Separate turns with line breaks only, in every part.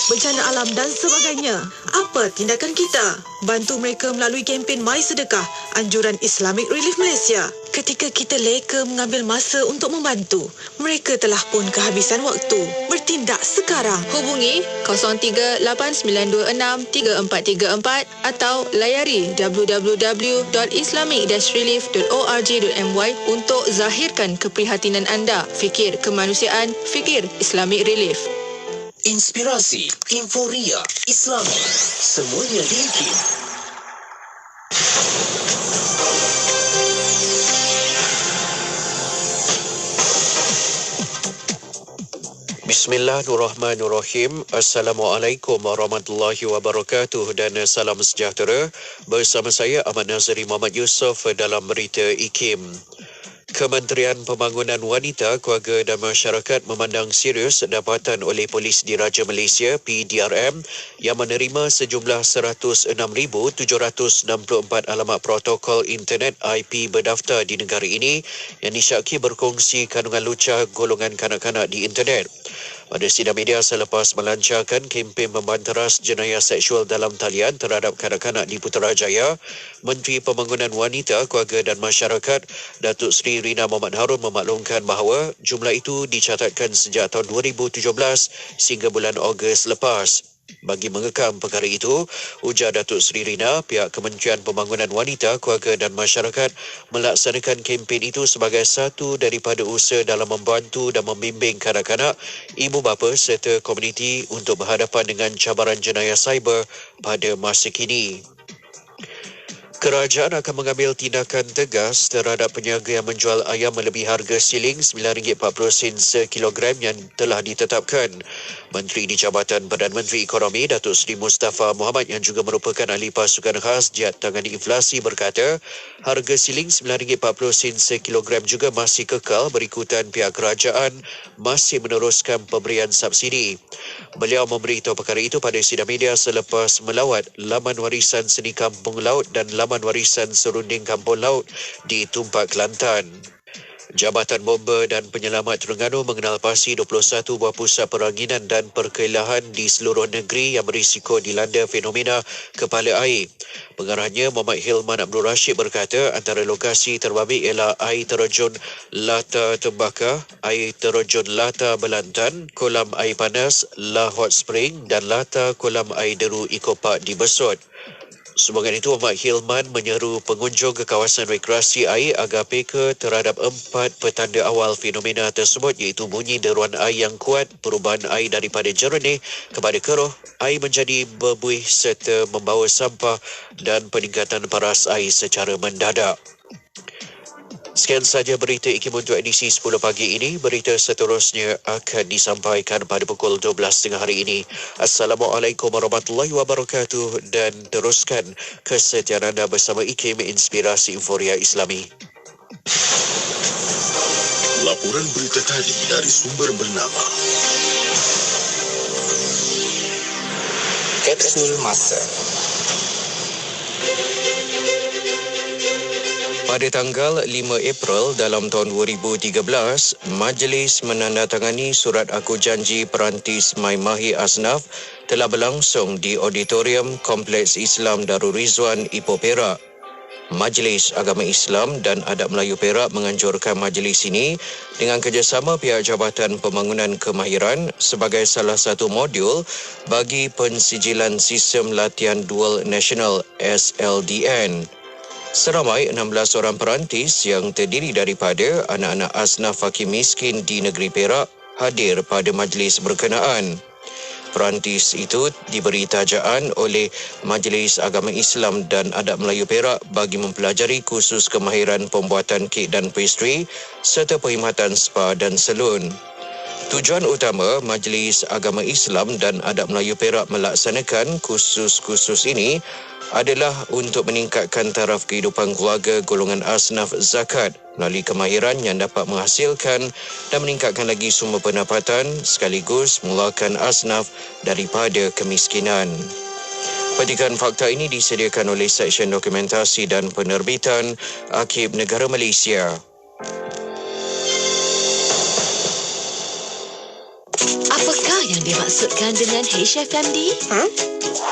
bencana alam dan sebagainya. Apa tindakan kita? Bantu mereka melalui kempen Mai Sedekah, anjuran Islamic Relief Malaysia. Ketika kita leka mengambil masa untuk membantu, mereka telah pun kehabisan waktu. Bertindak sekarang.
Hubungi 0389263434 atau layari www.islamic-relief.org.my untuk zahirkan keprihatinan anda. Fikir kemanusiaan, fikir Islamic Relief.
Inspirasi, Inforia, Islami, semuanya diikim.
Bismillahirrahmanirrahim. Assalamualaikum warahmatullahi wabarakatuh dan salam sejahtera. Bersama saya Ahmad Nazari Muhammad Yusof dalam berita IKIM. Kementerian Pembangunan Wanita, Keluarga dan Masyarakat memandang serius dapatan oleh Polis Diraja Malaysia PDRM yang menerima sejumlah 106,764 alamat protokol internet IP berdaftar di negara ini yang disyaki berkongsi kandungan lucah golongan kanak-kanak di internet. Pada sidang media selepas melancarkan kempen membanteras jenayah seksual dalam talian terhadap kanak-kanak di Putrajaya, Menteri Pembangunan Wanita, Keluarga dan Masyarakat Datuk Seri Rina Mohamad Harun memaklumkan bahawa jumlah itu dicatatkan sejak tahun 2017 sehingga bulan Ogos lepas. Bagi mengekang perkara itu, ujar Datuk Seri Rina, pihak Kementerian Pembangunan Wanita, Keluarga dan Masyarakat melaksanakan kempen itu sebagai satu daripada usaha dalam membantu dan membimbing kanak-kanak, ibu bapa serta komuniti untuk berhadapan dengan cabaran jenayah cyber pada masa kini. Kerajaan akan mengambil tindakan tegas terhadap peniaga yang menjual ayam melebihi harga siling RM9.40 sekilogram yang telah ditetapkan. Menteri di Jabatan Perdana Menteri Ekonomi Datuk Seri Mustafa Mohamad yang juga merupakan ahli pasukan khas Jihad Tangani Inflasi berkata, harga siling RM9.40 sekilogram juga masih kekal berikutan pihak kerajaan masih meneruskan pemberian subsidi. Beliau memberitahu perkara itu pada sidang media selepas melawat laman warisan seni kampung laut dan laman warisan serunding kampung laut di Tumpak, Kelantan. Jabatan Bomba dan Penyelamat Terengganu mengenal pasti 21 buah pusat peranginan dan perkelahan di seluruh negeri yang berisiko dilanda fenomena kepala air. Pengarahnya Muhammad Hilman Abdul Rashid berkata antara lokasi terbabit ialah air terjun Lata Tembaka, air terjun Lata Belantan, kolam air panas La Hot Spring dan Lata kolam air deru Eco Park di Besut. Sumbangan itu, Muhammad Hilman menyeru pengunjung ke kawasan rekreasi air agar peka terhadap 4 petanda awal fenomena tersebut iaitu bunyi deruan air yang kuat, perubahan air daripada jernih kepada keruh, air menjadi berbuih serta membawa sampah dan peningkatan paras air secara mendadak. Sekian saja berita IKIM untuk edisi 10 pagi ini. Berita seterusnya akan disampaikan pada pukul 12.30 hari ini. Assalamualaikum warahmatullahi wabarakatuh dan teruskan kesetiaan anda bersama IKIM Inspirasi Inforia Islami.
Laporan berita tadi dari sumber bernama Kapsul Masa.
Pada tanggal 5 April dalam tahun 2013, Majlis menandatangani surat aku janji perantis Mai Mahi Asnaf telah berlangsung di Auditorium Kompleks Islam Darul Rizwan, Ipoh, Perak. Majlis Agama Islam dan Adat Melayu Perak menganjurkan majlis ini dengan kerjasama pihak Jabatan Pembangunan Kemahiran sebagai salah satu modul bagi pensijilan Sistem Latihan Dual Nasional SLDN. Seramai 16 orang perantis yang terdiri daripada anak-anak asnaf fakir miskin di negeri Perak hadir pada majlis berkenaan. Perantis itu diberi tajaan oleh Majlis Agama Islam dan Adat Melayu Perak bagi mempelajari kursus kemahiran pembuatan kek dan pastry serta perkhidmatan spa dan salon. Tujuan utama Majlis Agama Islam dan Adat Melayu Perak melaksanakan kursus-kursus ini adalah untuk meningkatkan taraf kehidupan keluarga golongan asnaf zakat melalui kemahiran yang dapat menghasilkan dan meningkatkan lagi sumber pendapatan sekaligus mengeluarkan asnaf daripada kemiskinan. Petikan fakta ini disediakan oleh Seksyen Dokumentasi dan Penerbitan Arkib Negara Malaysia.
Apakah yang dimaksud
dimaksudkan dengan HFMD?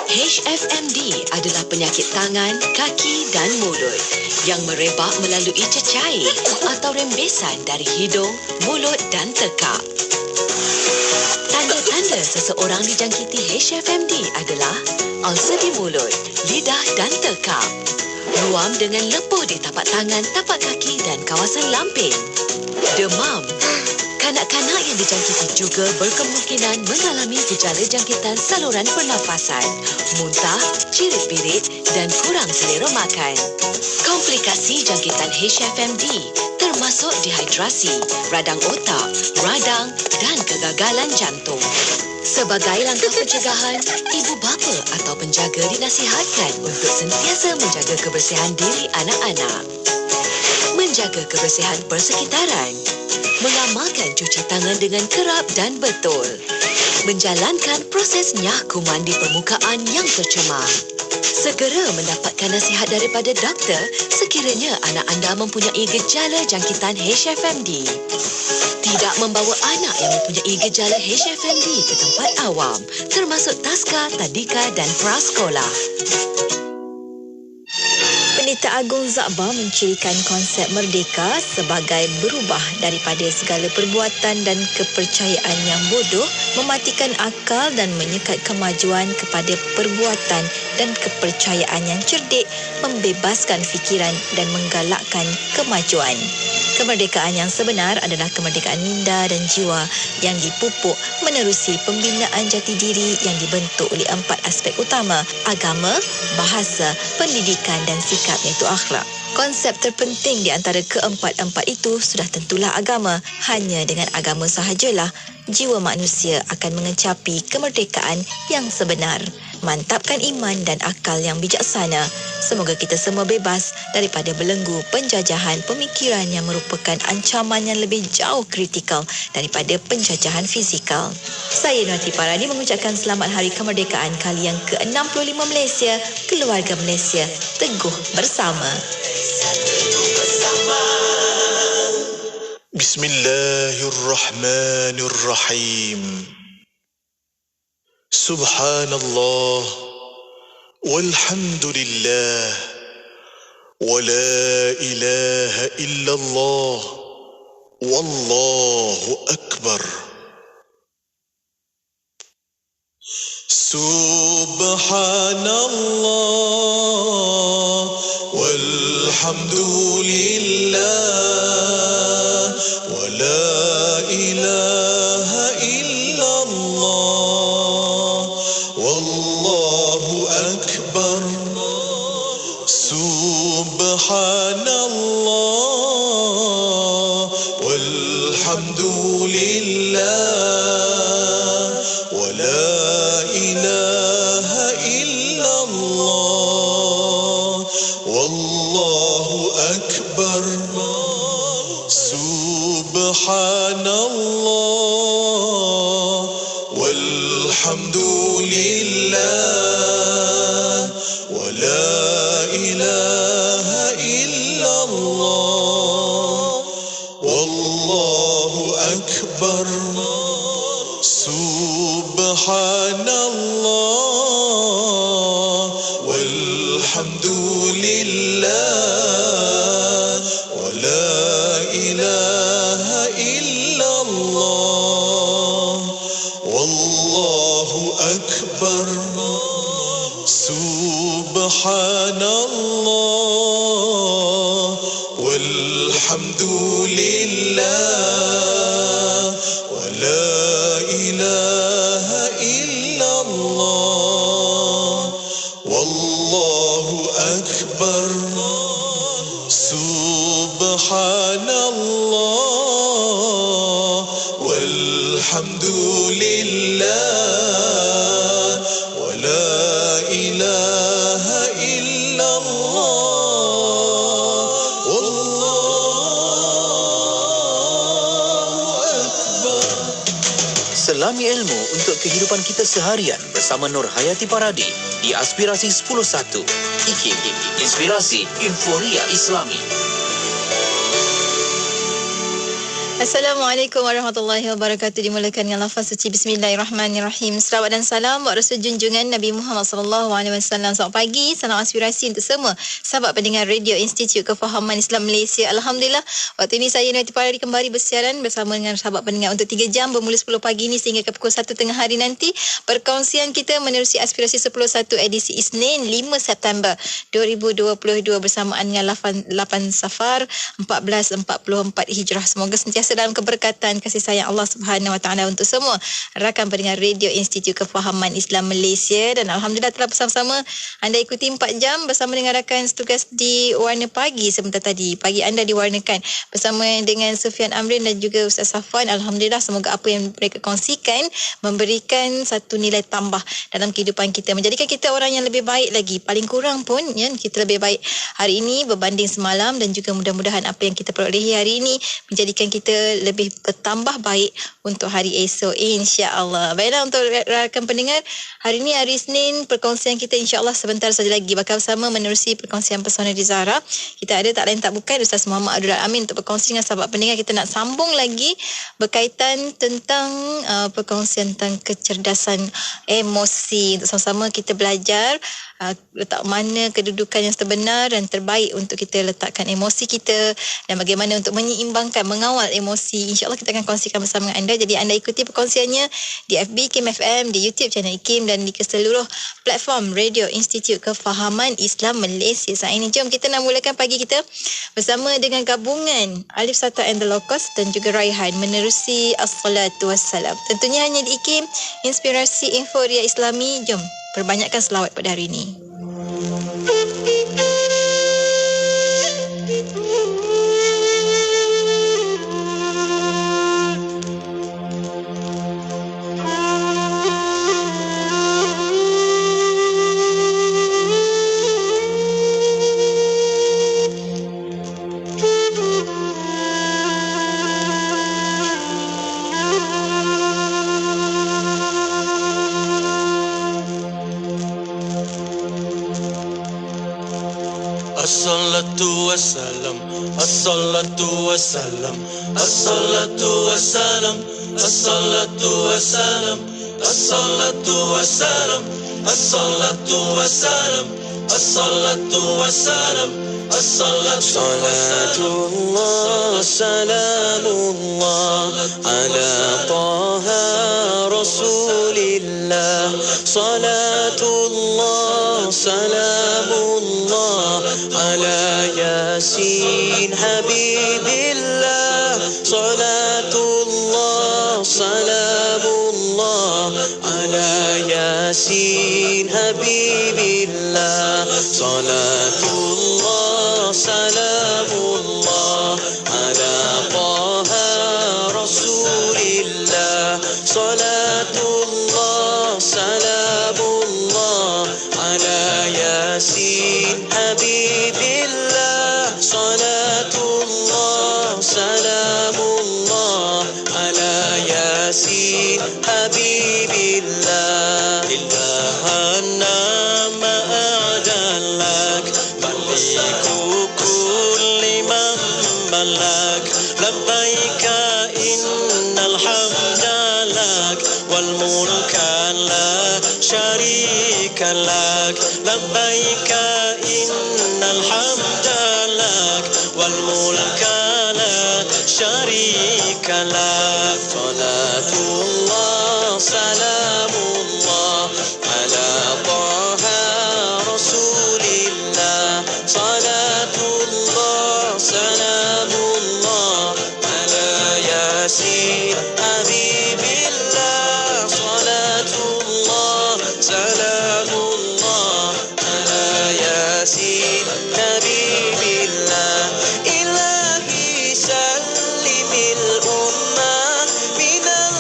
HFMD adalah penyakit tangan, kaki dan mulut yang merebak melalui cecair atau rembesan dari hidung, mulut dan tekak. Tanda-tanda seseorang dijangkiti HFMD adalah ulcer di mulut, lidah dan tekak, ruam dengan lepuh di tapak tangan, tapak kaki dan kawasan lamping, demam. Kanak-kanak yang dijangkiti juga berkemungkinan mengalami gejala jangkitan saluran pernafasan, muntah, cirit-birit dan kurang selera makan. Komplikasi jangkitan HFMD termasuk dehidrasi, radang otak, radang dan kegagalan jantung. Sebagai langkah pencegahan, ibu bapa atau penjaga dinasihatkan untuk sentiasa menjaga kebersihan diri anak-anak, menjaga kebersihan persekitaran, mengamalkan cuci tangan dengan kerap dan betul, menjalankan proses nyah kuman di permukaan yang tercemar. Segera mendapatkan nasihat daripada doktor sekiranya anak anda mempunyai gejala jangkitan HFMD. Tidak membawa anak yang mempunyai gejala HFMD ke tempat awam, termasuk taska, tadika dan prasekolah.
Pendeta Agung Zakbar mencirikan konsep merdeka sebagai berubah daripada segala perbuatan dan kepercayaan yang bodoh, mematikan akal dan menyekat kemajuan kepada perbuatan dan kepercayaan yang cerdik, membebaskan fikiran dan menggalakkan kemajuan. Kemerdekaan yang sebenar adalah kemerdekaan minda dan jiwa yang dipupuk menerusi pembinaan jati diri yang dibentuk oleh 4 aspek utama: agama, bahasa, pendidikan dan sikap, iaitu akhlak. Konsep terpenting di antara keempat-empat itu sudah tentulah agama. Hanya dengan agama sahajalah jiwa manusia akan mengecapi kemerdekaan yang sebenar. Mantapkan iman dan akal yang bijaksana. Semoga kita semua bebas daripada belenggu penjajahan pemikiran yang merupakan ancaman yang lebih jauh kritikal daripada penjajahan fizikal. Saya Nuati Parani mengucapkan selamat Hari Kemerdekaan kali yang ke-65 Malaysia, keluarga Malaysia teguh bersama.
Bismillahirrahmanirrahim. Subhanallah walhamdulillah wa la ilaha illallah wallahu akbar. Subhanallah walhamdulillah wa la ilaha illallah wallahu akbar. Subhanallah walhamdulillah wa la ilaha illallah wallahu akbar. Subhanallah walhamdulillah wa la ilaha illallah wallahu akbar. Subhanallah walhamdulillah wa la ilaha illallah wallahu akbar. Subhanallah walhamdulillah wa la ilaha illallah wallahu akbar. Subhanallah walhamdulillah wa la ilaha illallah wallahu akbar.
Selami ilmu untuk kehidupan kita seharian bersama Nur Hayati Paradi di Aspirasi 101. IKIM, Inspirasi Inforia Islami.
Assalamualaikum warahmatullahi wabarakatuh. Dimulakan dengan lafaz suci Bismillahirrahmanirrahim. Selawat dan salam buat Rasul junjungan Nabi Muhammad SAW. Selamat pagi, salam aspirasi untuk semua sahabat pendengar Radio Institut Kefahaman Islam Malaysia. Alhamdulillah, waktu ini saya Nurhayati Paradi kembali bersiaran bersama dengan sahabat pendengar untuk 3 jam bermula 10 pagi ini sehingga ke pukul 1 tengah hari nanti. Perkongsian kita menerusi aspirasi 10.1 edisi Isnin 5 September 2022 bersamaan dengan 8 Safar 1444 Hijrah. Semoga sentiasa dalam keberkatan kasih sayang Allah Subhanahu Wa Taala untuk semua rakan pendengar Radio Institut Kefahaman Islam Malaysia. Dan alhamdulillah telah bersama-sama anda ikuti 4 jam bersama dengan rakan setugas di Warna Pagi sebentar tadi. Pagi anda diwarnakan bersama dengan Sufian Amrin dan juga Ustaz Safwan. Alhamdulillah, semoga apa yang mereka kongsikan memberikan satu nilai tambah dalam kehidupan kita, menjadikan kita orang yang lebih baik lagi. Paling kurang pun ya, kita lebih baik hari ini berbanding semalam, dan juga mudah-mudahan apa yang kita perolehi hari ini menjadikan kita lebih bertambah baik untuk hari esok, insya-Allah. Baiklah, untuk rakan pendengar, hari ini hari Isnin, perkongsian kita insya-Allah sebentar saja lagi bakal bersama menerusi perkongsian Pesona di Zahra. Kita ada tak lain tak bukan Ustaz Muhammad Abdul Amin untuk berkongsi dengan sahabat pendengar. Kita nak sambung lagi berkaitan tentang perkongsian tentang kecerdasan emosi. Untuk sama-sama kita belajar letak mana kedudukan yang sebenar dan terbaik untuk kita letakkan emosi kita, dan bagaimana untuk menyeimbangkan, mengawal emosi. InsyaAllah kita akan kongsikan bersama dengan anda. Jadi anda ikuti perkongsiannya di FB Kim FM, di YouTube channel Kim, dan di seluruh platform Radio Institut Kefahaman Islam Malaysia. Saat ini jom kita nak mulakan pagi kita bersama dengan gabungan Alif Sata and the Locust dan juga Raihan menerusi As-Salatu Wassalam. Tentunya hanya di Kim, inspirasi Inforia Islami. Jom perbanyakkan selawat pada hari ini.
As-salatu wassalam, as-salatu wassalam, as-salatu wassalam, as-salatu wassalam, as-salatu wassalam, as-salatu wassalam, as-salatu wassalam, as-salatu wassalam. Salamullah ala taha rasulillah. Salatullah, salamullah ala yasin habibillah. Salatullah, salamullah ala yasin habibillah. Salatullah, salamullah ala taha rasulillah. Salatullah, salamullah ala yasin habibillah. Salatullah, salamullah ala yasin habibillah. Ilahana ma'adalak baliku kulli man balak. Labbaika innal hamdalak wal mulka la syarika lak. Labbaika innal hamdalak wal mulka la syarika lak. Salatullah, salamullah ala taha rasulillah. Salatullah, salamullah ala yasin habibillah. Salatullah, salamullah ala yasin habibillah. Ilahi sallimil ummah minal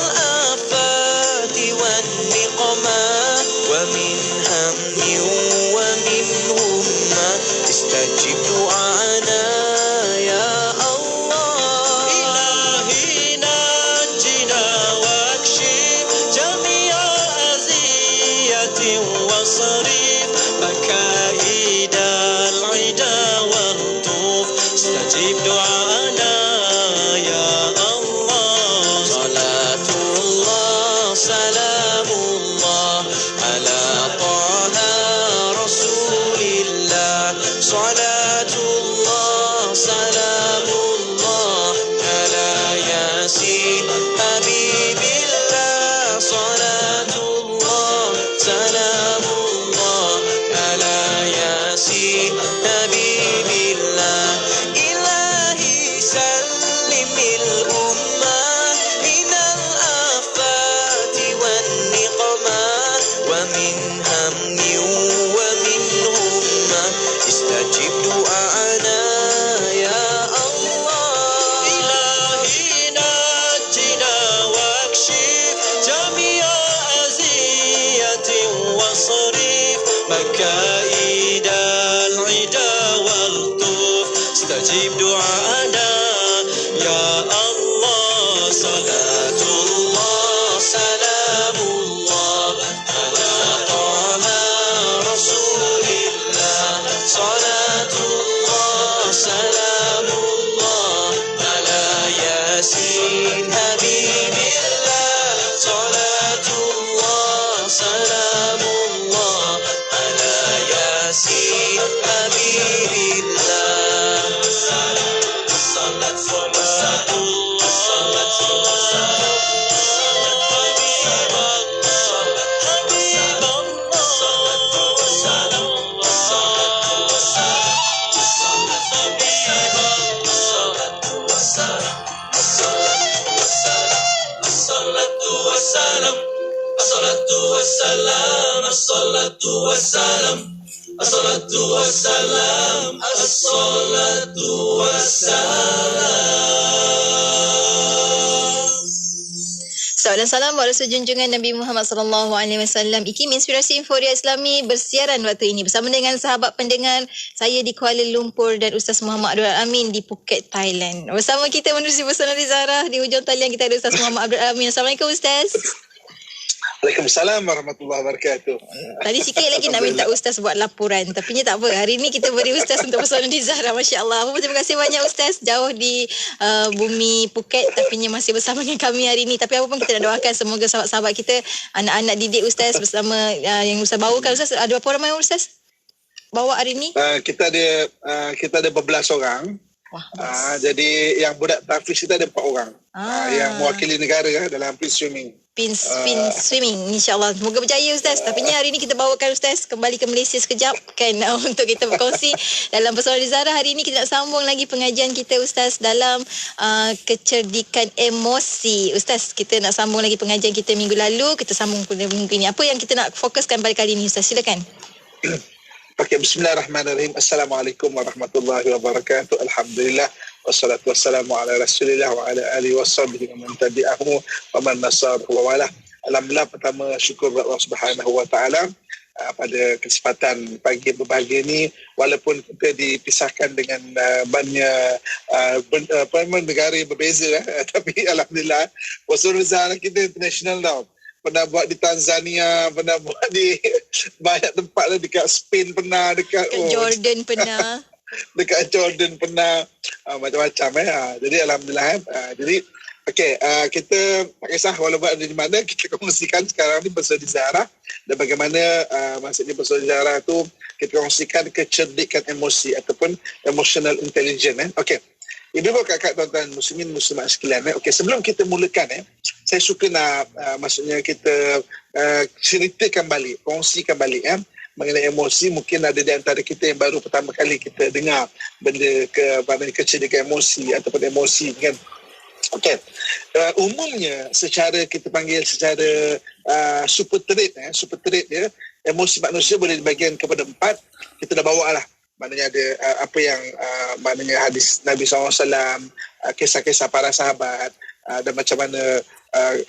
afati wan niqmah wa min hammin wa min hummah. Istajib du'ana ya Allah. Ilahi najjina wakshif jami'al aziyati wasrif makaidal ida wantuf. Istajib du'ana ya Allah. من هم ومن همة استجب دعاءنا يا الله إلهي نجنا واكشف جميع أذية واصرف مكائد العدا والطوف استجب دعاءنا يا الله صلاة الله سلام الله على طه رسول الله صلاة الله سلام الله على ياسين حبيب الله صلاة الله سلام الله على ياسين حبيب الله صلاة صلاة
Salawat dan salam buat Rasul junjungan Nabi Muhammad sallallahu alaihi wasallam. IKIM Inspirasi Inforia Islami bersiaran waktu ini bersama dengan sahabat pendengar saya di Kuala Lumpur dan Ustaz Muhammad Abdul Amin di Phuket, Thailand. Bersama kita menerusi personal Zara di hujung talian kita ada Ustaz Muhammad Abdul Amin. Assalamualaikum Ustaz.
Waalaikumsalam warahmatullahi wabarakatuh.
Tadi sikit lagi nak minta Ustaz buat laporan. Tapi tak apa. Hari ni kita beri Ustaz untuk personal Zara. Masya Allah. Terima kasih banyak Ustaz. Jauh di bumi Phuket. Tapi masih bersama dengan kami hari ni. Tapi apa pun kita nak doakan semoga sahabat-sahabat kita, anak-anak didik Ustaz bersama yang Ustaz bawakan. Ustaz, ada berapa ramai Ustaz bawa hari ni?
Kita ada berbelas orang.
Wah,
jadi yang budak tahfiz kita ada 4 orang. Yang mewakili negara dalam free swimming.
Pin swimming, insyaAllah. Semoga berjaya Ustaz. Tapi hari ni kita bawakan Ustaz kembali ke Malaysia sekejap kan, untuk kita berkongsi dalam Personal Zara. Hari ni kita nak sambung lagi pengajian kita Ustaz dalam kecerdikan emosi. Ustaz, kita nak sambung lagi pengajian kita minggu lalu. Kita sambung pada minggu ini. Apa yang kita nak fokuskan pada kali ini Ustaz? Silakan.
Okey, bismillahirrahmanirrahim. Assalamualaikum warahmatullahi wabarakatuh. Alhamdulillah. Wassalatu wassalamu ala rasulillah wa ala alihi wassabihi wa man tabi'ahu wa man nasarahu wa wala. Alhamdulillah, pertama syukur kepada Allah Subhanahu wa taala pada kesempatan pagi berbahagia ni, walaupun kita dipisahkan dengan banyak negara yang berbeza, tapi alhamdulillah Personal Zara kita international tau. Pernah buat di Tanzania, pernah buat di banyak tempat lah, dekat Spain pernah, dekat
Jordan pernah.
Dekat Jordan pernah, macam-macam jadi alhamdulillah. Jadi okey, kita tak kisah walau buat di mana, kita kongsikan sekarang ni Personal Zara dan bagaimana maksudnya Personal Zara tu kita kongsikan kecerdikan emosi ataupun emotional intelligence. Okey. Ibu-ibu, kakak, tuan-tuan muslimin muslimat sekalian. Okey, sebelum kita mulakan saya suka nak maksudnya kita ceritakan balik, kongsikan balik mengenai emosi. Mungkin ada di antara kita yang baru pertama kali kita dengar benda kecerdikan emosi ataupun emosi kan. Okey. Umumnya secara kita panggil secara super trait dia, emosi manusia boleh dibagikan kepada 4. Kita dah bawa lah. Maknanya ada apa yang maknanya hadis Nabi SAW, kisah-kisah para sahabat dan macam mana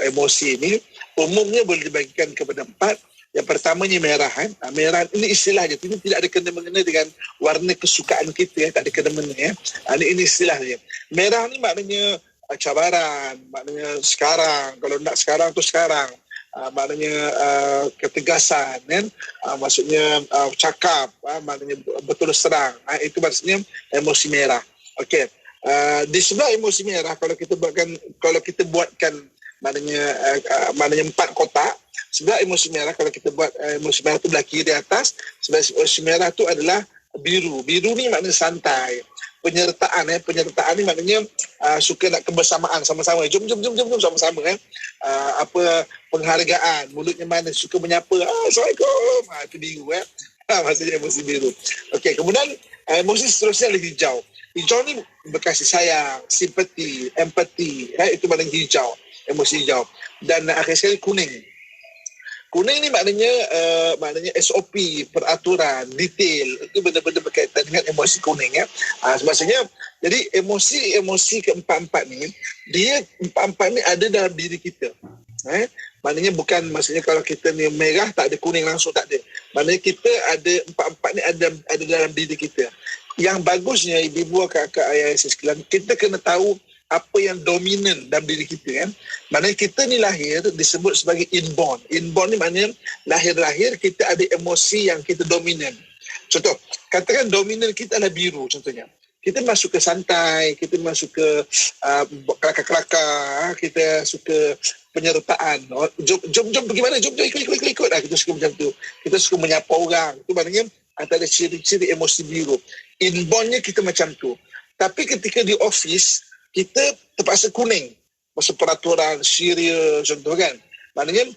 emosi ini umumnya boleh dibagikan kepada 4. Yang pertamanya merah. Merah ini istilah je. Ini tidak ada kena-mengena dengan warna kesukaan kita. Tak ada kena-mengena. Ini istilah je. Merah ni maknanya cabaran. Maknanya sekarang. Kalau nak sekarang tu sekarang. Maknanya ketegasan kan, maksudnya cakap, maknanya betul serang. Itu maksudnya emosi merah. Okey. Di sebelah emosi merah, kalau kita buatkan maknanya 4 kotak. Sebelah emosi merah, kalau kita buat emosi merah tu belah kiri atas, sebelah emosi merah tu adalah biru. Biru ni maknanya santai. Penyertaan ni maknanya suka nak kebersamaan sama-sama. Jom sama-sama apa penghargaan, mulutnya mana, suka menyapa, Assalamualaikum. Itu biru maksudnya emosi biru. Okey, kemudian emosi seterusnya adalah hijau. Hijau ni berkasih sayang, simpati, empati, itu maknanya hijau, emosi hijau. Dan akhir sekali kuning. Kuning ni maknanya SOP, peraturan, detail. Itu benda-benda berkaitan dengan emosi kuning ya. Maksudnya jadi emosi keempat-empat ni, dia empat-empat ni ada dalam diri kita. Maknanya bukan maksudnya kalau kita ni merah tak ada, kuning langsung tak ada. Maknanya kita ada empat-empat ni ada dalam diri kita. Yang bagusnya ibu-ibu, kakak, ayah sekalian, kita kena tahu apa yang dominan dalam diri kita kan. Maknanya kita ni lahir disebut sebagai inborn. Inborn ni maknanya lahir-lahir kita ada emosi yang kita dominan. Contoh, katakan dominan kita adalah biru contohnya. Kita masuk ke santai, kita masuk ke kelakar-kelakar, kita suka penyertaan. Jom pergi mana? Jom ikut. Kita suka macam tu. Kita suka menyapa orang. Itu maknanya antara ciri-ciri emosi biru. Inbornnya kita macam tu. Tapi ketika di office, kita terpaksa kuning. Masa peraturan, serius, contoh kan. Maknanya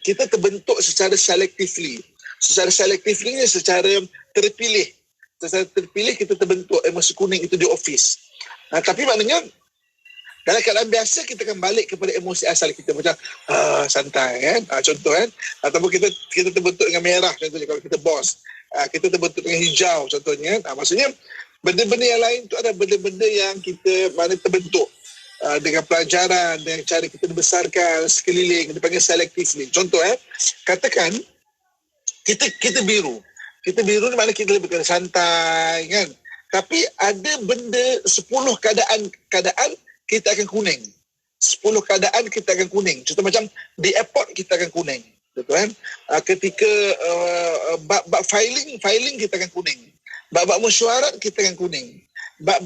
kita terbentuk secara selectively. Secara selectively ni secara terpilih. Secara terpilih kita terbentuk emosi kuning itu di office. Tapi maknanya dalam keadaan biasa kita akan balik kepada emosi asal kita macam santai kan. Contoh kan. Ataupun kita terbentuk dengan merah contohnya kalau kita bos. Kita terbentuk dengan hijau contohnya. Maksudnya benda-benda yang lain tu ada benda-benda yang kita terbentuk dengan pelajaran, dengan cara kita dibesarkan sekeliling, dipanggil selectively. Contoh katakan kita biru. Kita biru ni maknanya kita lebih kena santai kan. Tapi ada benda 10 keadaan kita akan kuning. 10 keadaan kita akan kuning. Contoh macam di airport kita akan kuning. Betul kan? Ketika bab filing kita akan kuning. Bab mesyuarat kita akan kuning. Bab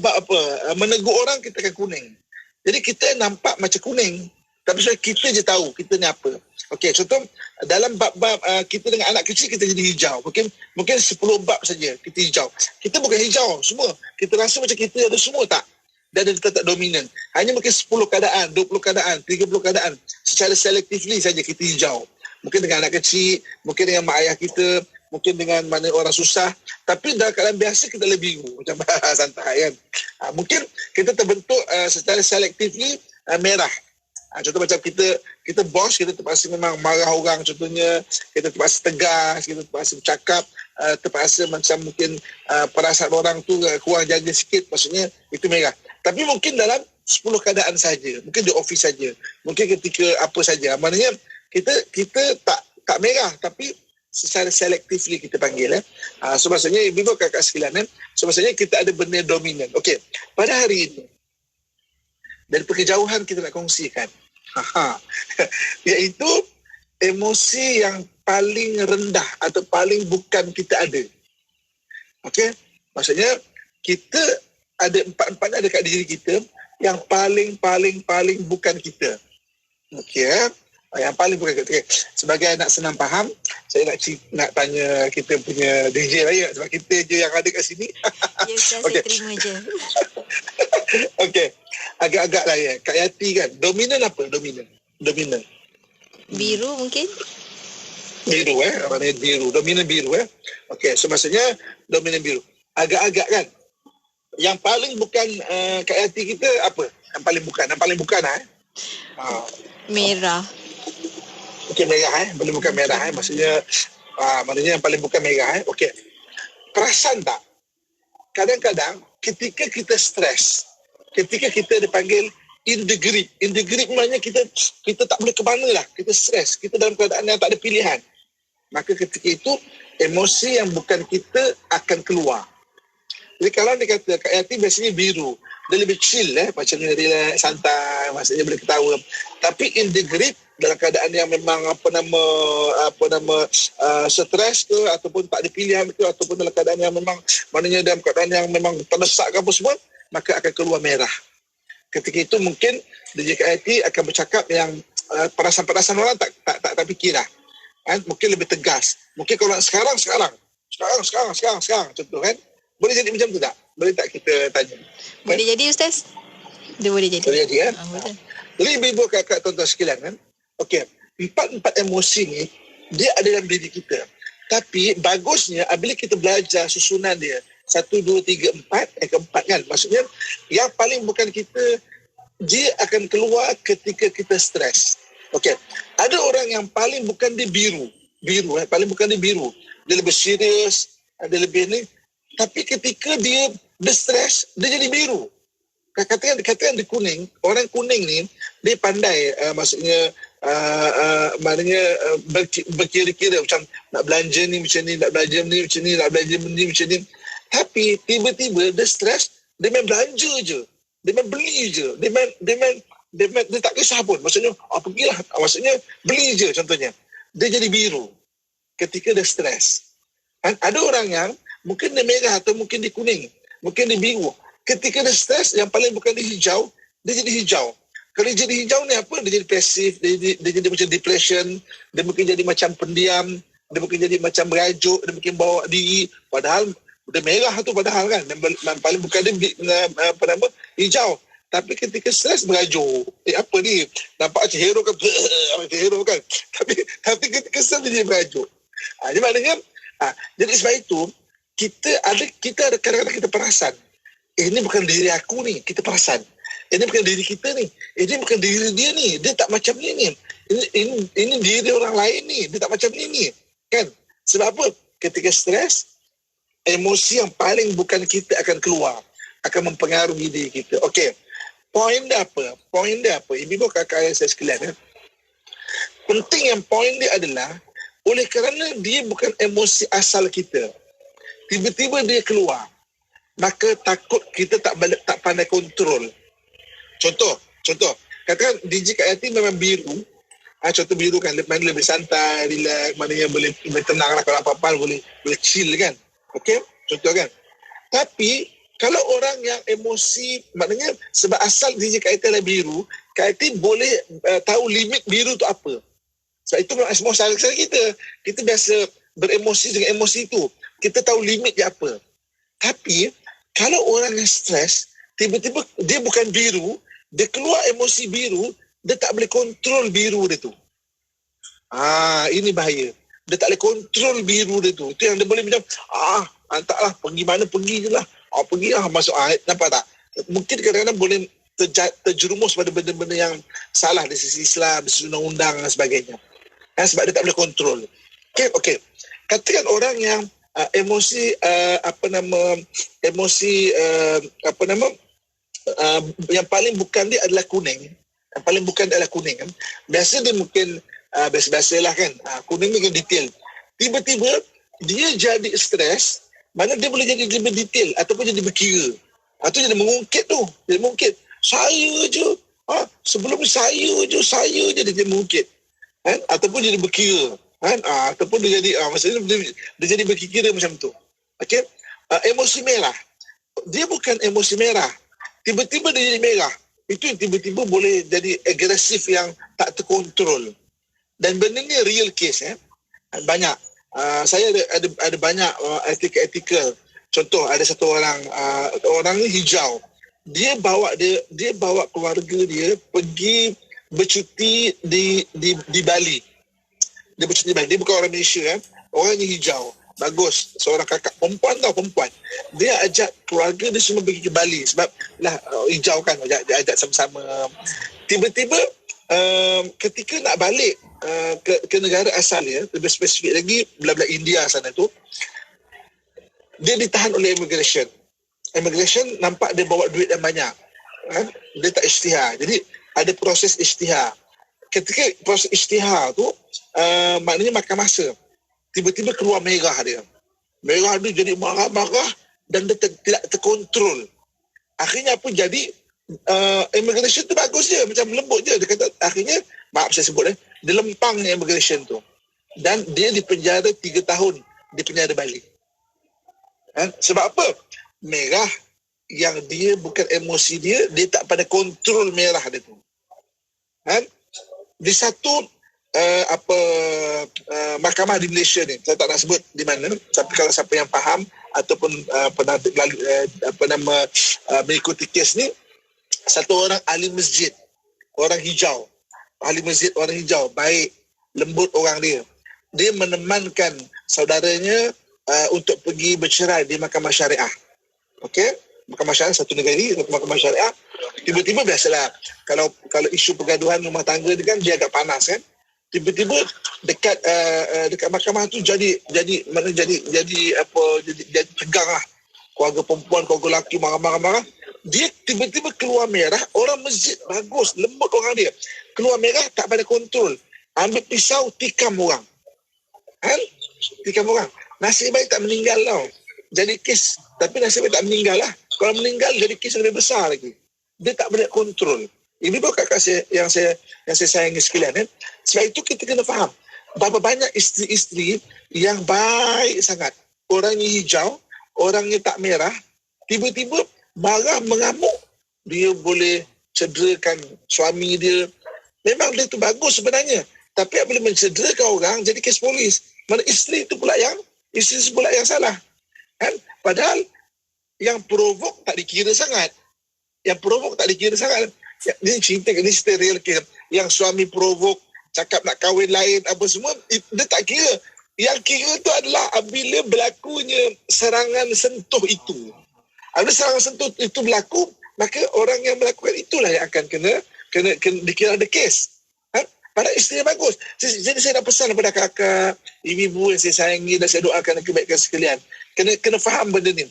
menegur orang kita akan kuning. Jadi kita nampak macam kuning. Tapi kita je tahu kita ni apa. Okey, contoh dalam bab-bab kita dengan anak kecil kita jadi hijau. Mungkin 10 bab saja kita hijau. Kita bukan hijau semua. Kita rasa macam kita ada semua tak? Dan kita tak dominan. Hanya mungkin 10 keadaan, 20 keadaan, 30 keadaan. Secara selectively saja kita hijau. Mungkin dengan anak kecil, mungkin dengan mak ayah kita, mungkin dengan mana orang susah. Tapi dalam keadaan biasa kita lebih biru. Macam santai kan. Mungkin kita terbentuk secara selectively merah. Contoh macam kita bos, kita terpaksa memang marah orang contohnya, kita terpaksa tegas, kita terpaksa bercakap, terpaksa macam mungkin perasaan orang tu kurang jaga sikit, maksudnya itu merah. Tapi mungkin dalam 10 keadaan saja, mungkin di office saja, mungkin ketika apa saja. Maknanya kita tak merah, tapi secara selectively kita panggil. So maksudnya ibu kakak sekalian, so maksudnya kita ada benda dominan. Okey, pada hari ini dari kejauhan kita nak kongsikan iaitu emosi yang paling rendah atau paling bukan kita ada. Okey, maksudnya kita ada empat-empatnya ada kat diri kita yang paling bukan kita. Okey, yang paling bukan kita. Okay. Sebagai nak senang faham, saya nak tanya kita punya DJ Raya sebab kita je yang ada kat sini.
Ya, saya terima je.
Okey. Agak-agak lah ya. Kak Yati kan. Dominan apa? Dominan.
Biru mungkin?
Biru Maknanya biru. Dominan biru Okey. So maksudnya dominan biru. Agak-agak kan. Yang paling bukan Kak Yati kita apa? Yang paling bukan
Merah.
Okey, merah Paling bukan merah Maksudnya maknanya yang paling bukan merah Okey. Perasan tak? Kadang-kadang ketika kita stres, ketika kita dipanggil in the grip maknanya kita tak boleh ke mana lah, kita stres, kita dalam keadaan yang tak ada pilihan, maka ketika itu emosi yang bukan kita akan keluar. Jadi kalau dia kata Kak Yati biasanya biru, dia lebih chill macam ni, relax, santai, maksudnya boleh ketawa. Tapi in the grip, dalam keadaan yang memang stres ke ataupun tak ada pilihan ke ataupun dalam keadaan yang memang maknanya dalam keadaan yang memang terdesak ke apa semua, maka akan keluar merah. Ketika itu mungkin DJ Kak Yati akan bercakap yang perasaan-perasaan orang tak fikir lah. Mungkin lebih tegas. Mungkin kalau sekarang contoh kan. Boleh jadi macam tu tak? Boleh tak kita tanya?
Boleh jadi Ustaz? Dia boleh jadi.
Boleh jadi
Boleh.
Jadi ibu-ibu kakak tuan-tuan sekalian kan. Okey, empat emosi ni dia ada dalam diri kita. Tapi bagusnya apabila kita belajar susunan dia 1, 2, 3, 4, keempat kan. Maksudnya yang paling bukan kita, dia akan keluar ketika kita stres. Okey. Ada orang yang paling bukan dia biru. Paling bukan dia biru. Dia lebih serius, dia lebih ni. Tapi ketika dia stres, dia jadi biru. Katakan dia kuning, orang kuning ni dia pandai maksudnya maknanya berkira-kira macam nak belanja ni macam ni, nak belanja ni macam ni, nak belanja ni macam ni. Tapi tiba-tiba dia stres, dia main belanja je. Dia main beli je. Dia tak kisah pun. Maksudnya, pergilah. Maksudnya, beli je contohnya. Dia jadi biru ketika dia stres. Ada orang yang mungkin dia merah atau mungkin dia kuning. Mungkin dia biru. Ketika dia stres, yang paling bukan dia hijau, dia jadi hijau. Kalau dia jadi hijau ni apa? Dia jadi pasif, dia jadi macam depression, dia mungkin jadi macam pendiam, dia mungkin jadi macam berajuk, dia mungkin bawa diri. Padahal, dia merah tu padahal kan. Yang paling bukan dia hijau. Tapi ketika stres berajuk. Apa ni? Nampak macam hero kan? Tapi ketika stres dia berajuk. Jadi maknanya, jadi sebab itu, kita ada kadang-kadang kita perasan. Ini bukan diri aku ni, kita perasan. Ini bukan diri kita ni. Ini bukan diri dia ni. Dia tak macam ni. Ini diri orang lain ni. Dia tak macam ni. Kan? Sebab apa? Ketika stres, emosi yang paling bukan kita akan keluar. Akan mempengaruhi diri kita. Okey. Poin dia apa? Ibu kakak ayah saya sekalian. Penting yang poin dia adalah oleh kerana dia bukan emosi asal kita. Tiba-tiba dia keluar. Maka takut kita tak pandai kontrol. Contoh. Katakan DJ Kak Yati memang biru. Contoh biru kan. Mana lebih santai, relax. Maknanya boleh tenang lah. Kalau apa-apa boleh chill kan. Okey? Contoh kan. Tapi kalau orang yang emosi, maknanya sebab asal DJ Kak Yati adalah biru, Kak Yati boleh tahu limit biru tu apa. Sebab itu memang semua salah kita. Kita biasa beremosi dengan emosi itu. Kita tahu limit dia apa. Tapi kalau orang yang stres, tiba-tiba dia bukan biru, dia keluar emosi biru, dia tak boleh kontrol biru dia tu. Ini bahaya. Dia tak boleh kontrol biru dia tu. Itu yang dia boleh macam, taklah, pergi mana pergi je lah. Pergilah masuk nampak tak? Mungkin kadang-kadang boleh terjerumus pada benda-benda yang salah dari sisi Islam, dari sisi undang-undang dan sebagainya. Sebab dia tak boleh kontrol. Okey. Katakan orang yang emosi yang paling bukan dia adalah kuning. Yang paling bukan dia adalah kuning kan. Biasa dia mungkin biasa-biasalah kan. Kuning ni kan detail. Tiba-tiba dia jadi stres, mana dia boleh jadi lebih detail ataupun jadi berkira. Itu jadi mengungkit tu. Jadi mengungkit. Saya je. Sebelum ni saya je dia mengungkit. Ataupun jadi berkira. Ataupun dia jadi maksudnya dia jadi berkira macam tu. Okey. Emosi merah. Dia bukan emosi merah. Tiba-tiba dia jadi merah. Itu tiba-tiba boleh jadi agresif yang tak terkontrol. Dan benda ni real case banyak. Saya ada banyak artikel. Contoh ada satu orang ni hijau. Dia bawa keluarga dia pergi bercuti di Bali. Dia bercuti di Bali. Dia bukan orang Malaysia Orang ni hijau. Bagus. Seorang kakak perempuan. Dia ajak keluarga dia semua pergi ke Bali. Sebab hijau kan. Dia ajak sama-sama. Tiba-tiba ketika nak balik ke negara asal dia, lebih spesifik lagi belah-belah India sana tu, dia ditahan oleh immigration. Immigration nampak dia bawa duit yang banyak. Dia tak isytihar. Jadi ada proses isytihar. Ketika proses isytihar tu maknanya makan masa. Tiba-tiba keluar merah dia. Merah dia jadi marah-marah dan dia tidak terkontrol. Akhirnya apa jadi? Immigration tu bagus je, macam lembut je. Dia kata akhirnya, maaf saya sebut dia lempang immigration tu. Dan dia dipenjara 3 tahun di penjara Bali. Sebab apa? Merah yang dia bukan emosi dia tak pada kontrol merah dia tu. Di satu mahkamah di Malaysia ni, saya tak nak sebut di mana, tapi kalau siapa yang faham ataupun pernah mengikuti kes ni, satu orang ahli masjid, orang hijau, baik, lembut orang dia menemankan saudaranya untuk pergi bercerai di mahkamah syariah. Okey, mahkamah syariah satu negeri, mahkamah syariah, tiba-tiba biasalah kalau isu pergaduhan rumah tangga ni kan dia agak panas kan. Tiba-tiba dekat mahkamah tu jadi tegang lah. Keluarga perempuan, keluarga lelaki marah-marah. Dia tiba-tiba keluar merah, orang masjid bagus, lembut orang dia. Keluar merah tak pada kontrol. Ambil pisau, tikam orang. Kan? Tikam orang. Nasib baik tak meninggal tau. Jadi kes, tapi nasib baik tak meninggal lah. Kalau meninggal, jadi kes yang lebih besar lagi. Dia tak boleh kontrol. Ini pun kakak saya yang saya sayangi sekalian kan. Sebab itu kita kena faham berapa banyak isteri-isteri yang baik sangat. Orangnya hijau, orangnya tak merah, tiba-tiba marah mengamuk. Dia boleh cederakan suami dia. Memang dia tu bagus sebenarnya. Tapi apabila mencederakan orang, jadi kes polis. Mana isteri tu pula yang salah. Kan? Padahal yang provok tak dikira sangat. Ini cerita ni steril ke yang suami provok cakap nak kahwin lain apa semua, dia tak kira. Yang kira tu adalah apabila berlakunya serangan sentuh itu. Apabila serangan sentuh itu berlaku, maka orang yang melakukan itulah yang akan kena dikira ada kes. Padahal isteri bagus. Jadi saya nak pesan kepada kakak, ibu-ibu yang saya sayangi dan saya doakan kebaikan sekalian. Kena faham benda ni.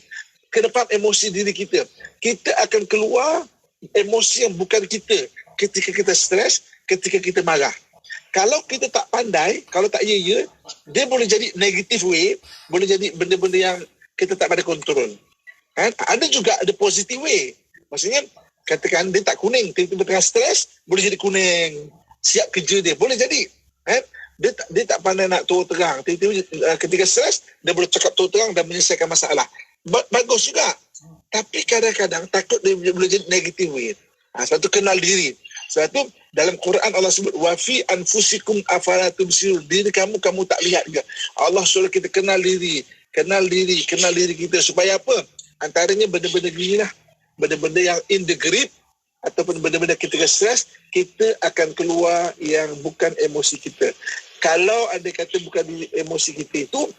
Kena faham emosi diri kita. Kita akan keluar emosi yang bukan kita ketika kita stres, ketika kita marah. Kalau kita tak pandai, kalau tak ya, dia boleh jadi negative way, boleh jadi benda-benda yang kita tak pada kontrol. Kan? Ada juga ada positive way. Maksudnya, katakan dia tak kuning, tiba-tiba tengah stres, boleh jadi kuning. Siap kerja dia, boleh jadi. Kan? Dia tak pandai nak terus terang. Tiba-tiba ketika stres, dia boleh cakap terus terang dan menyelesaikan masalah. Bagus juga. Tapi kadang-kadang takut dia boleh jadi negative way. Sebab tu kenal diri. Sebab tu dalam Quran Allah sebut wa fi anfusikum afala tubsirun. Diri kamu tak lihat ke? Allah suruh kita kenal diri kita supaya apa? Antaranya benda-benda gini lah. Benda-benda yang in the grip ataupun benda-benda ketika stres, kita akan keluar yang bukan emosi kita. Kalau ada kata bukan emosi kita itu,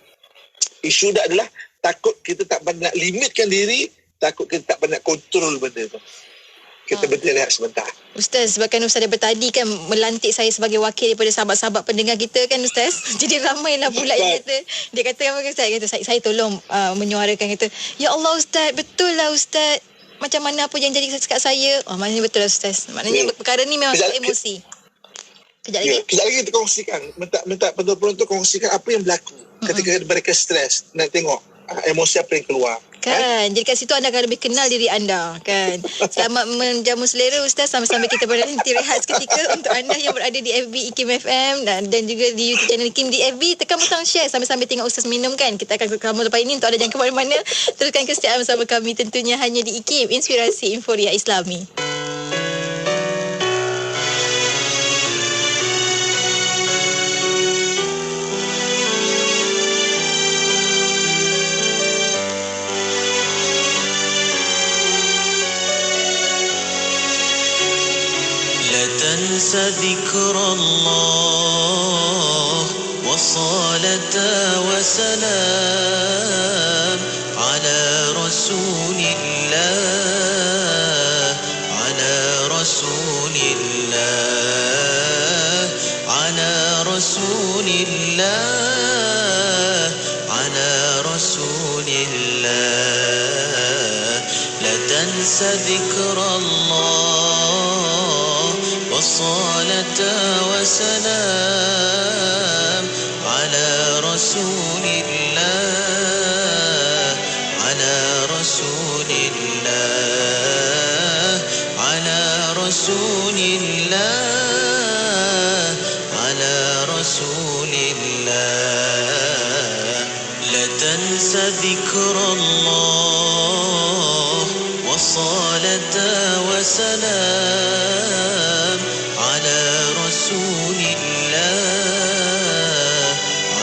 isu dah adalah takut kita tak pandai nak limitkan diri, takut kita tak pandai kontrol benda tu. Kita berhenti rehat sebentar.
Ustaz, sebabkan Ustaz daripada tadi kan melantik saya sebagai wakil daripada sahabat-sahabat pendengar kita kan Ustaz. Jadi ramailah pula yang kata, dia kata apa Ustaz, kata saya tolong menyuarakan, kata, ya Allah Ustaz, betul lah Ustaz. Macam mana apa yang jadi kat saya? Maknanya betul lah Ustaz. Maknanya perkara ni memang emosi. Kejap lagi
kita kongsikan. Minta penonton kongsikan apa yang berlaku ketika mereka stres. Nak tengok emosi apa yang keluar.
Kan? Jadi kat situ anda akan lebih kenal diri anda. Kan? Selamat menjamu selera Ustaz. Sambil-sambil kita berhenti rehat seketika. Untuk anda yang berada di FB IKIM FM dan juga di YouTube channel IKIM di FB, tekan butang share sambil-sambil tengok Ustaz minum kan. Kita akan bersama lepas ini. Untuk anda jangan ke mana-mana, teruskan kesetiaan bersama kami tentunya hanya di IKIM, Inspirasi Inforia Islami.
تنسى ذكر الله وصلاة وسلام على رسول الله على رسول الله على رسول الله على رسول الله لا تنسى ذكر الله والصلاة وسلام على رسول الله على رسول الله على رسول الله على رسول الله لا تنسى ذكر الله والصلاة وسلام على رسول الله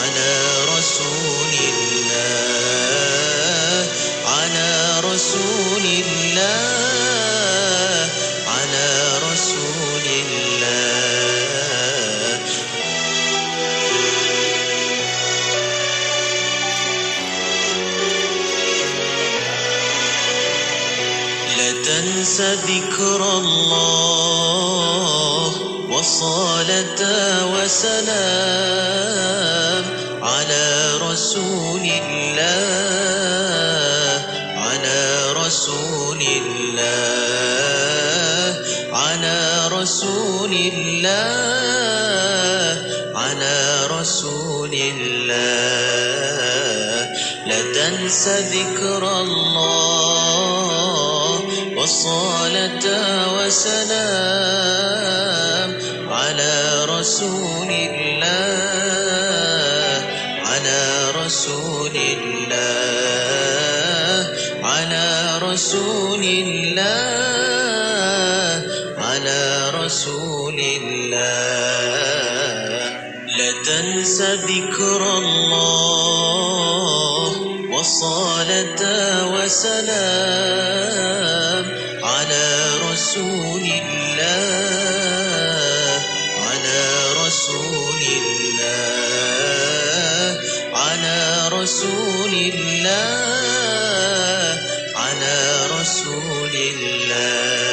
على رسول الله على رسول الله على رسول الله ذكر الله وصلاة وسلام على رسول الله على رسول الله على رسول الله على رسول الله لا تنس ذكر الله والصلاة وسلام على رسول الله على رسول الله على رسول الله على رسول الله لا تنس ذكر الله والصلاة وسلام على رسول الله على رسول الله على رسول الله على رسول الله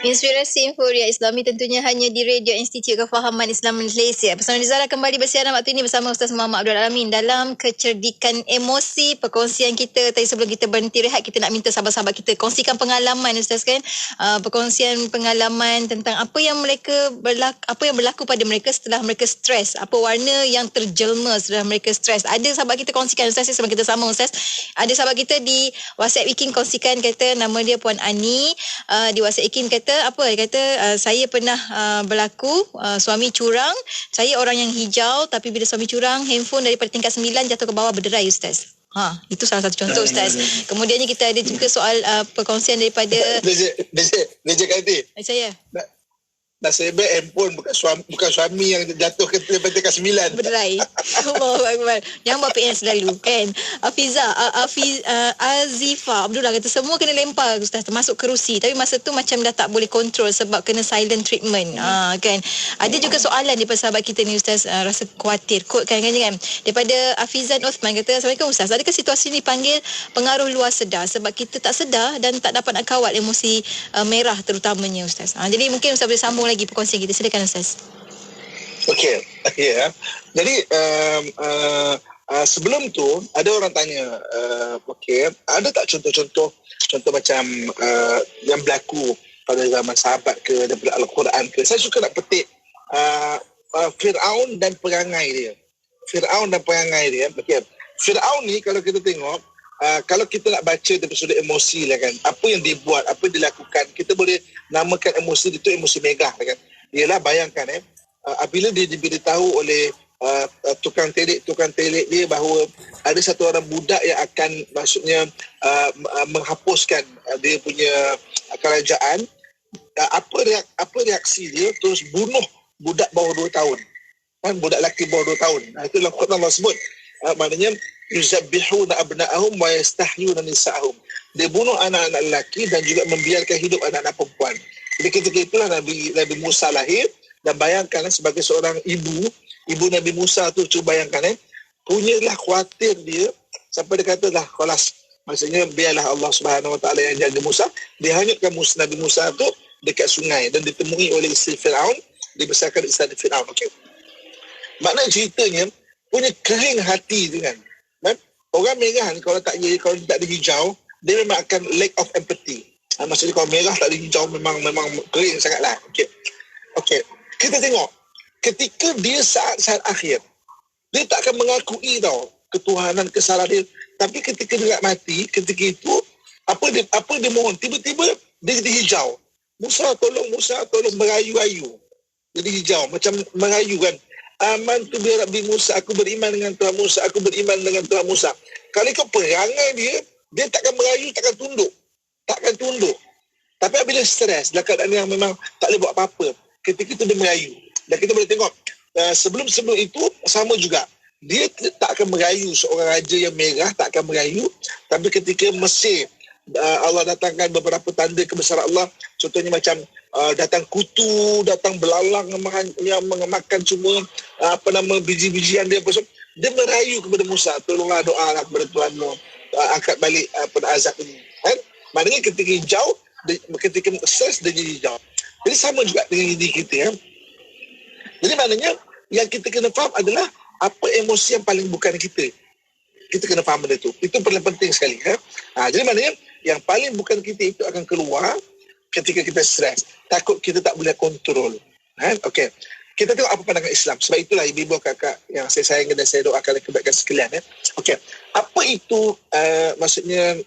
Inspirasi Inforia Islami tentunya hanya di Radio Institut Kefahaman Islam Malaysia. Pesona Nizara kembali bersiaran waktu ini bersama Ustaz Muhammad Abdul Alamin dalam kecerdikan emosi. Perkongsian kita tadi sebelum kita berhenti rehat, kita nak minta sahabat-sahabat kita kongsikan pengalaman Ustaz kan. Perkongsian pengalaman tentang apa yang berlaku pada mereka setelah mereka stres. Apa warna yang terjelma setelah mereka stres. Ada sahabat kita kongsikan Ustaz, sebelum kita sama Ustaz. Ada sahabat kita di WhatsApp Ikin kongsikan, kata nama dia Puan Ani. Di WhatsApp Ikin kata saya pernah berlaku suami curang. Saya orang yang hijau, tapi bila suami curang, handphone daripada tingkat 9 jatuh ke bawah berderai Ustaz. Itu salah satu contoh Ustaz. Kemudiannya kita ada juga soal perkongsian daripada
DJ Kati.
Saya.
Nasib baik handphone bukan suami yang jatuh ke tingkat 9.
Berderai. Allahu Akbar. Jangan buat PN selalu kan. Azifa Abdullah kata semua kena lempar Ustaz, termasuk kerusi. Tapi masa tu macam dah tak boleh kontrol sebab kena silent treatment. Kan. Ada juga soalan daripada sahabat kita ni Ustaz, rasa khawatir. Kod kan. Daripada Afizan Osman kata, Assalamualaikum Ustaz. Adakah situasi ni panggil pengaruh luar sedar sebab kita tak sedar dan tak dapat nak kawal emosi merah terutamanya Ustaz. Jadi mungkin Ustaz boleh sambung lagi perkongsian kita. Silakan Ustaz.
Okey. Jadi sebelum tu ada orang tanya, ada tak contoh macam yang berlaku pada zaman sahabat ke daripada Al-Quran ke? Saya suka nak petik Fir'aun dan perangai dia. Okay. Fir'aun ni kalau kita tengok, kalau kita nak baca dari sudut emosi lah kan, apa yang dia buat, apa yang dia lakukan, kita boleh namakan emosi itu emosi megah lah kan. Ialah bayangkan apabila dia diberitahu oleh tukang telik dia bahawa ada satu orang budak yang akan maksudnya menghapuskan dia punya kerajaan, apa reaksi dia? Terus bunuh budak bawah 2 tahun kan, budak lelaki bawah 2 tahun. Itu dalam Quran Allah sebut, maknanya yuzabbihuna abna'ahum wa yastahyuna nisa'ahum. Dia bunuh anak-anak lelaki dan juga membiarkan hidup anak-anak perempuan. Jadi ketika itulah Nabi Musa lahir, dan bayangkan sebagai seorang ibu Nabi Musa tu, cuba bayangkan punyalah khawatir dia sampai dia kata dah khalas, maksudnya biarlah Allah Subhanahu Wa Taala yang jaga Musa. Dia hanyutkan Nabi Musa tu dekat sungai dan ditemui oleh isteri Firaun, dibesarkan isteri Firaun. Okey. Maknanya ceritanya punya kering hati tu kan. Orang merah ni kalau tak ada hijau, dia memang akan lack of empathy. Maksudnya kalau merah tak ada hijau memang kering sangatlah. Okey. Kita tengok ketika dia saat-saat akhir, dia tak akan mengakui tau ketuhanan kesalahan dia. Tapi ketika dia nak mati, ketika itu apa dia mohon, tiba-tiba dia jadi hijau. Musa tolong merayu-ayu. Jadi hijau macam merayu kan. Amantu bi rabbi Musa, aku beriman dengan Tuhan Musa, aku beriman dengan Tuhan Musa. Kalau ikut perangai dia takkan merayu, takkan tunduk. Tapi apabila stres, dalam keadaan yang memang tak boleh buat apa-apa, ketika itu dia merayu. Dan kita boleh tengok sebelum itu sama juga. Dia tak akan merayu, seorang raja yang merah tak akan merayu. Tapi ketika Mesir, Allah datangkan beberapa tanda kebesaran Allah. Contohnya macam datang kutu, datang belalang yang memakan semua biji-bijian dia. Dia merayu kepada Musa, tolonglah doalah kepada Tuhanmu, angkat balik azab ini. Kan? Maknanya ketika hijau, ketika stres dia jadi hijau. Jadi sama juga dengan diri kita. Ya. Jadi maknanya yang kita kena faham adalah apa emosi yang paling bukan kita. Kita kena faham benda itu. Itu paling penting sekali. Ya. Jadi maknanya yang paling bukan kita itu akan keluar ketika kita stres. Takut kita tak boleh kontrol. Okey. Kita tengok apa pandangan Islam. Sebab itulah ibu-ibu kakak yang saya sayang dan saya doakan kebaikan sekalian. Ya. Okey. Apa itu maksudnya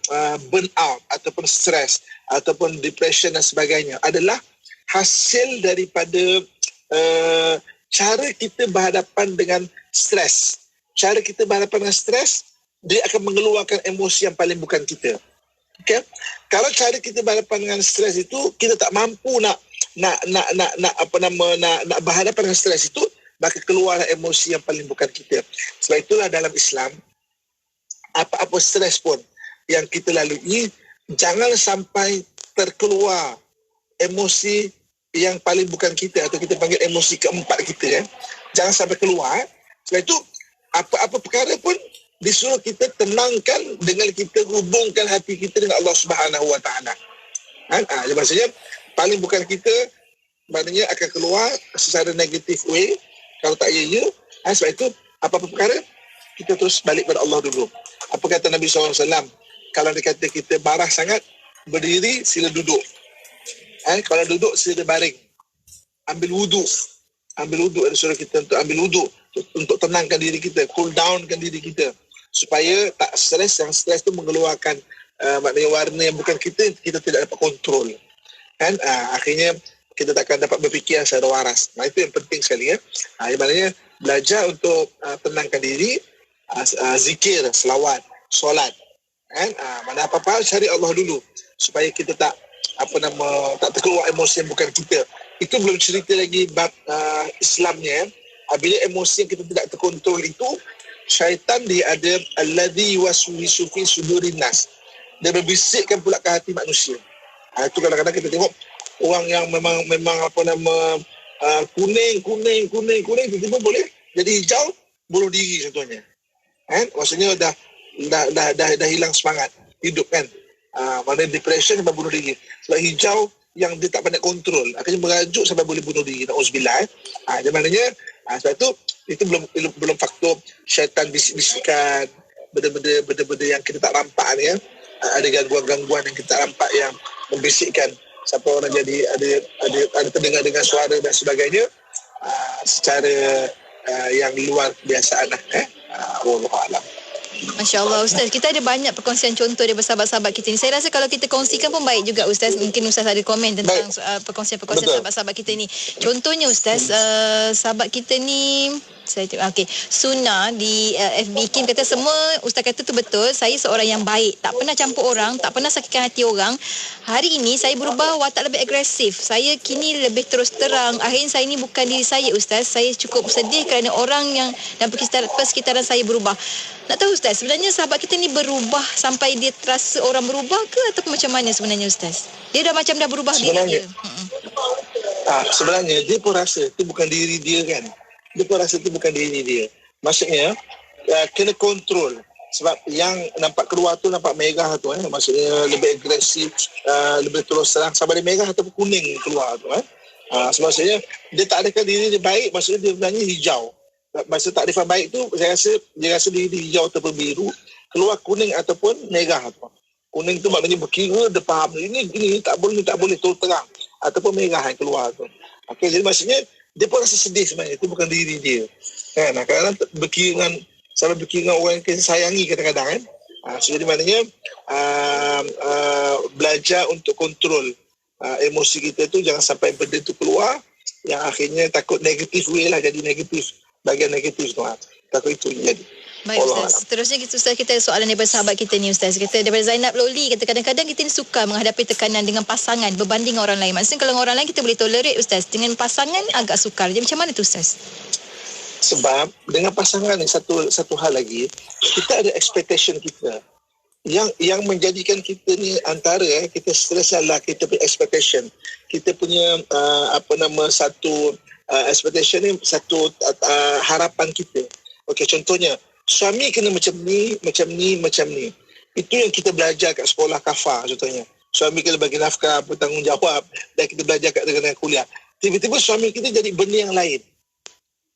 burnout ataupun stres ataupun depression dan sebagainya adalah hasil daripada cara kita berhadapan dengan stres. Cara kita berhadapan dengan stres, dia akan mengeluarkan emosi yang paling bukan kita. Okay? Kalau cara kita berhadapan dengan stres itu, kita tak mampu nak berhadapan dengan stres itu, maka keluarlah emosi yang paling bukan kita. Sebab itulah dalam Islam, apa-apa stres pun yang kita lalui, jangan sampai terkeluar emosi yang paling bukan kita, atau kita panggil emosi keempat kita. Ya. Jangan sampai keluar. Sebab itu, apa-apa perkara pun disuruh kita tenangkan dengan kita hubungkan hati kita dengan Allah Subhanahu Wa Taala. Maksudnya paling bukan kita, maknanya akan keluar secara negatif way. Kalau tak ya. Sebab itu apa-apa perkara kita terus balik pada Allah dulu. Apa kata Nabi SAW? Kalau dia kata kita marah sangat, berdiri sila duduk. Kalau duduk sila baring. Ambil wuduk ada suruh kita untuk ambil wuduk untuk tenangkan diri kita, cool downkan diri kita supaya tak stres. Yang stres tu mengeluarkan maknanya warna yang bukan kita tidak dapat kontrol. Akhirnya kita takkan dapat berfikir secara waras. Itu yang penting sekali. Maknanya belajar untuk tenangkan diri, zikir, selawat, solat. Mana apa-apa cari Allah dulu supaya kita tak terkeluar emosi yang bukan kita. Itu belum cerita lagi bab Islamnya. Bila emosi yang kita tidak terkontrol itu, syaitan dia ada alladhi waswisu fi sudurin nas. Dia berbisikkan pula ke hati manusia. Itu kadang-kadang kita tengok orang yang memang kuning tiba-tiba boleh jadi hijau, bunuh diri contohnya. Maksudnya dah hilang semangat hidup kan. Mana depression sampai bunuh diri. Sebab hijau yang dia tak pandai kontrol, akhirnya merajuk sampai boleh bunuh diri. Na'uzubillah. Jadi maknanya sebab itu belum faktor syaitan bisik-bisikan benda-benda yang kita tak nampak ni. Ada gangguan-gangguan yang kita tak nampak yang membisikkan siapa orang jadi ada terdengar dengan suara dan sebagainya secara yang luar kebiasaan lah. Wallahualam.
Masya Allah Ustaz, kita ada banyak perkongsian contoh daripada sahabat-sahabat kita ni. Saya rasa kalau kita kongsikan pun baik juga Ustaz. Mungkin Ustaz ada komen tentang perkongsian-perkongsian sahabat-sahabat kita ni. Contohnya Ustaz, sahabat kita ni Suna di FB Kim kata semua Ustaz kata tu betul. Saya seorang yang baik, tak pernah campur orang, tak pernah sakitkan hati orang. Hari ini saya berubah watak lebih agresif. Saya kini lebih terus terang. Akhirnya saya ni bukan diri saya Ustaz. Saya cukup sedih kerana orang yang dan persekitaran saya berubah. Nak tahu Ustaz, sebenarnya sahabat kita ni berubah sampai dia terasa orang berubah ke ataupun macam mana sebenarnya Ustaz? Dia dah macam dah berubah
sebenarnya,
diri dia.
Sebenarnya dia pun rasa itu bukan diri dia kan. Dia pun rasa itu bukan diri dia. Maksudnya kena kontrol. Sebab yang nampak keluar tu nampak merah tu maksudnya lebih agresif, lebih terus terang. Sama ada merah ataupun kuning keluar tu maksudnya dia tak adakan diri dia baik, maksudnya dia sebenarnya hijau. Maksud takrifan baik tu saya rasa dia rasa diri hijau ataupun biru, keluar kuning ataupun merah tu. Kuning tu maknanya berkira dia faham ini tak boleh terus terang, ataupun merah yang keluar tu. Okey, jadi maksudnya dia pun rasa sedih sebenarnya, itu bukan diri dia. Kan, kadang-kadang berkira orang yang kita sayangi kadang-kadang kan. Jadi maknanya belajar untuk kontrol emosi kita tu, jangan sampai benda tu keluar yang akhirnya takut negatif way lah, jadi negatif. Bagian negatif tu takut itu jadi.
Baik Ustaz, seterusnya Ustaz, kita ada soalan daripada sahabat kita ni Ustaz. Kita daripada Zainab Loli kata kadang-kadang kita ni sukar menghadapi tekanan dengan pasangan berbanding orang lain. Maksudnya kalau orang lain kita boleh tolerate Ustaz, dengan pasangan agak sukar. Jadi macam mana tu Ustaz?
Sebab dengan pasangan ni satu hal lagi, kita ada expectation kita. yang menjadikan kita ni antara kita stres adalah kita punya expectation. Kita punya satu expectation ni satu harapan kita. Okey, contohnya suami kena macam ni. Itu yang kita belajar kat sekolah kafah contohnya. Suami kena bagi nafkah, bertanggungjawab, dan kita belajar kat dengan kuliah. Tiba-tiba suami kita jadi benda yang lain.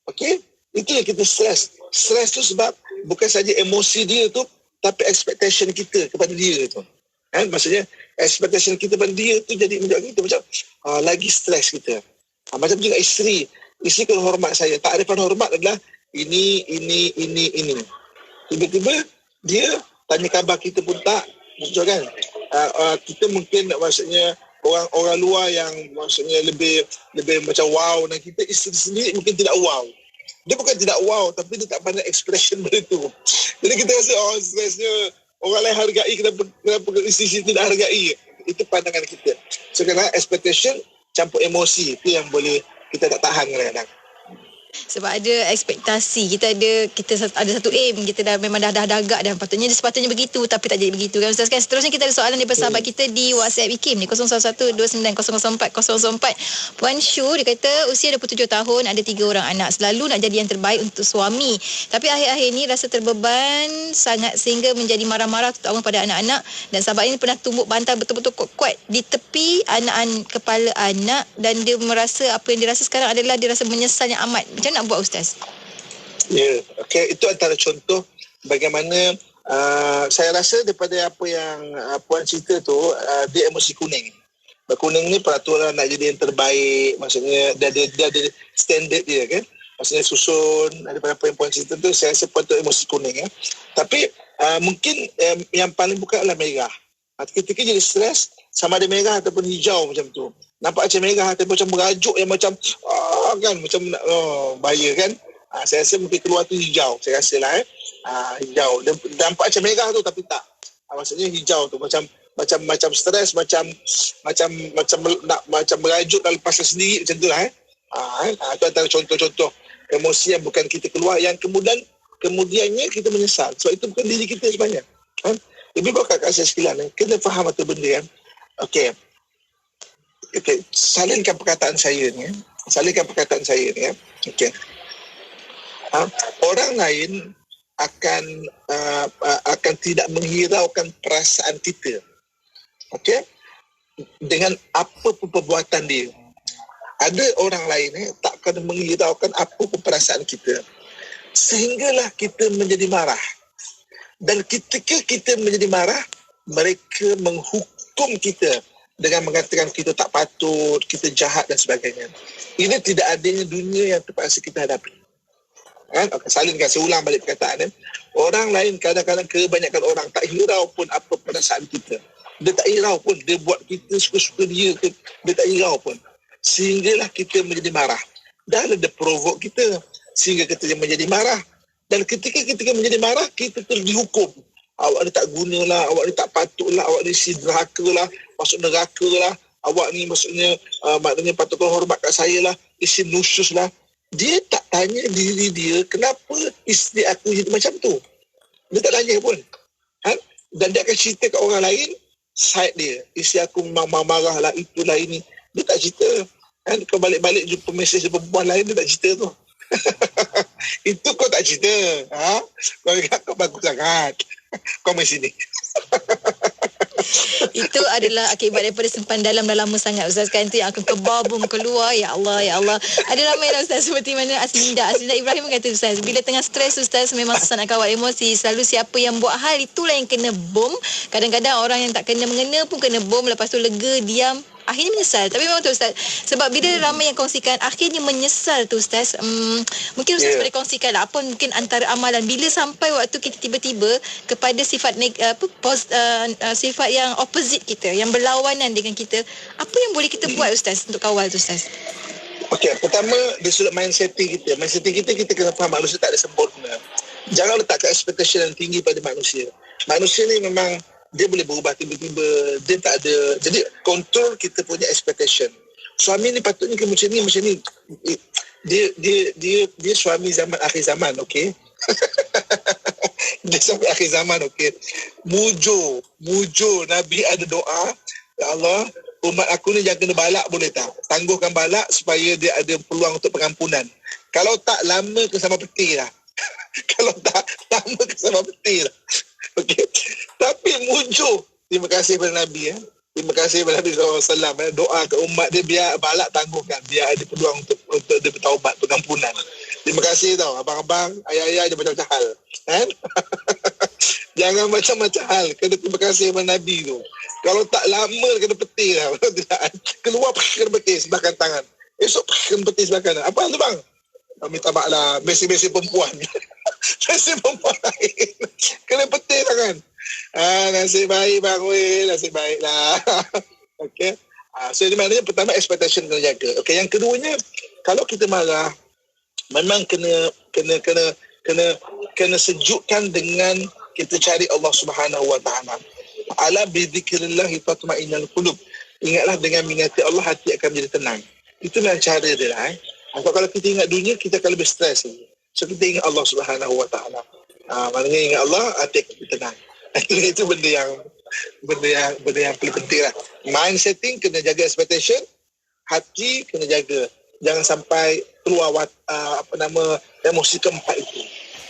Okey? Itu yang kita stres. Stres tu sebab bukan saja emosi dia tu, tapi expectation kita kepada dia tu. Maksudnya expectation kita pada dia tu jadi menjadi kita macam lagi stres kita. Macam juga isteri kena hormat saya. Tak ada hormat adalah ini. Tiba-tiba dia tanya khabar kita pun tak, betul kan? Kita mungkin maksudnya orang luar yang maksudnya lebih macam wow, dan kita isteri sendiri mungkin tidak wow. Dia bukan tidak wow, tapi dia tak pandai expression benda tu. Jadi kita rasa stresnya orang lain hargai, kenapa isteri tidak hargai. Itu pandangan kita. So kadang expectation campur emosi, itu yang boleh kita tak tahan kadang-kadang.
Sebab ada ekspektasi, kita ada satu aim, kita memang dah agak dah sepatutnya begitu, tapi tak jadi begitu kan Ustaz kan. Seterusnya kita ada soalan daripada sahabat kita di WhatsApp IKIM ni 0112900404. Puan Shu dia kata usia 27 tahun, ada 3 orang anak, selalu nak jadi yang terbaik untuk suami, tapi akhir-akhir ni rasa terbeban sangat sehingga menjadi marah-marah terutama pada anak-anak, dan sahabat ini pernah tumbuk bantal betul-betul kuat di tepi kepala anak, dan dia merasa apa yang dia rasa sekarang adalah dia rasa menyesalnya amat. Macam nak buat Ustaz?
Ya, okey, itu antara contoh bagaimana saya rasa daripada apa yang Puan cerita tu, dia emosi kuning. Kuning ni peraturan nak jadi yang terbaik, maksudnya dia ada standard dia kan. Maksudnya susun daripada apa yang Puan cerita tu, saya rasa Puan tu emosi kuning ya. Tapi mungkin yang paling bukan adalah merah. Ketika jadi stres, sama ada merah ataupun hijau macam tu. Nampak macam merah ataupun macam merajuk yang macam kan, macam bahaya kan. Saya rasa mungkin keluar tu hijau, saya rasa lah hijau. Dia nampak macam merah tu tapi tak. Maksudnya hijau tu macam stres, macam merajuk dan lepaskan sendiri macam tu lah itu antara contoh-contoh emosi yang bukan kita keluar, yang kemudiannya kita menyesal. Sebab itu bukan diri kita sebenarnya. Lebih baik kakak saya sekalian kena faham atau benda kan. Okey, salinkan perkataan saya ni. Okey. Orang lain akan tidak menghiraukan perasaan kita. Okey? Dengan apa pun perbuatan dia. Ada orang lain tak akan menghiraukan apa pun perasaan kita. Sehinggalah kita menjadi marah. Dan ketika kita menjadi marah, mereka menghukum kita dengan mengatakan kita tak patut, kita jahat dan sebagainya. Ini tidak adanya dunia yang terpaksa kita hadapi. Salinkan, saya ulang balik perkataan. Orang lain kadang-kadang kebanyakan orang tak hirau pun apa perasaan kita. Dia tak hirau pun, dia buat kita suka-suka dia tak hirau pun. Sehinggalah kita menjadi marah. Dah ada provoke kita sehingga kita menjadi marah. Dan ketika kita menjadi marah, kita terus dihukum. Awak ni tak guna lah, awak ni tak patut lah, awak ni si neraka lah, masuk neraka lah, awak ni maksudnya patut kau hormat kat saya lah, isi nusus lah. Dia tak tanya diri dia, kenapa isteri aku jadi macam tu? Dia tak tanya pun. Dan dia akan cerita kat orang lain, side dia. Isteri aku memang marah lah, itulah ini. Dia tak cerita. Kau balik-balik jumpa mesej perempuan lain, dia tak cerita tu. Itu kau tak cerita. Kau bagus sangat. Kau main sini.
Itu adalah akibat daripada simpan dalam dah lama sangat Ustaz kan. Itu yang akan kebabum keluar. Ya Allah. Ada ramai lah Ustaz, seperti mana Aslinda Ibrahim kata Ustaz, bila tengah stres Ustaz memang susah nak kawal emosi. Selalu siapa yang buat hal itulah yang kena bom. Kadang-kadang orang yang tak kena mengena pun kena bom. Lepas tu lega, diam, akhirnya menyesal. Tapi memang tu Ustaz, sebab bila ramai yang kongsikan, akhirnya menyesal tu Ustaz. Mungkin Ustaz boleh kongsikan lah, apa mungkin antara amalan bila sampai waktu kita tiba-tiba kepada sifat sifat yang opposite kita, yang berlawanan dengan kita, apa yang boleh kita buat Ustaz untuk kawal tu Ustaz?
Okey, pertama dari sudut mindsetting kita. Mindsetting kita kena faham manusia tak ada sempurna. Jangan letakkan expectation yang tinggi pada manusia. Manusia ni memang dia boleh berubah tiba-tiba, dia tak ada. Jadi kontrol kita punya expectation. Suami ni patutnya ke macam ni. Dia suami zaman akhir zaman, okey. Dia sampai akhir zaman, okey. Mujur. Nabi ada doa, ya Allah, umat aku ni jangan kena balak boleh tak? Tangguhkan balak supaya dia ada peluang untuk pengampunan. Kalau tak, lama ke sama peti lah. Kalau tak, lama ke sama peti lah. Okey. Tapi mujur. Terima kasih kepada Nabi. Terima kasih kepada Nabi SAW. Doa ke umat dia biar balak tangguhkan. Biar ada peluang untuk dia bertaubat, pengampunan. Terima kasih tau. Abang-abang, ayah-ayah dia macam-macam hal. Kan? Jangan macam-macam hal. Kena terima kasih kepada Nabi tu. Kalau tak lama, kena peti lah. Keluar, kena peti sebelahkan tangan. Esok, kena peti sebelah kanan. Apa tu bang? Minta maaf lah. Besi-besi perempuan. Besi perempuan lain. Kena peti tangan. Nasib baik bang. Nasib baik lah. Okay. So, ini maknanya pertama, expectation kena jaga. Okay, yang keduanya, kalau kita marah, memang kena sejukkan dengan kita cari Allah Subhanahu Wa Taala. Ala bi dzikrillah tatma'innul qulub. Ingatlah dengan mengingati Allah, hati akan menjadi tenang. Itulah cara dia lah. Kalau kita ingat dunia, kita akan lebih stres. So kita ingat Allah Subhanahu Wa Taala. Maknanya ingat Allah, hati akan tenang. Itu benda yang paling penting lah. Mind setting kena jaga, expectation, hati kena jaga. Jangan sampai keluar emosi keempat itu.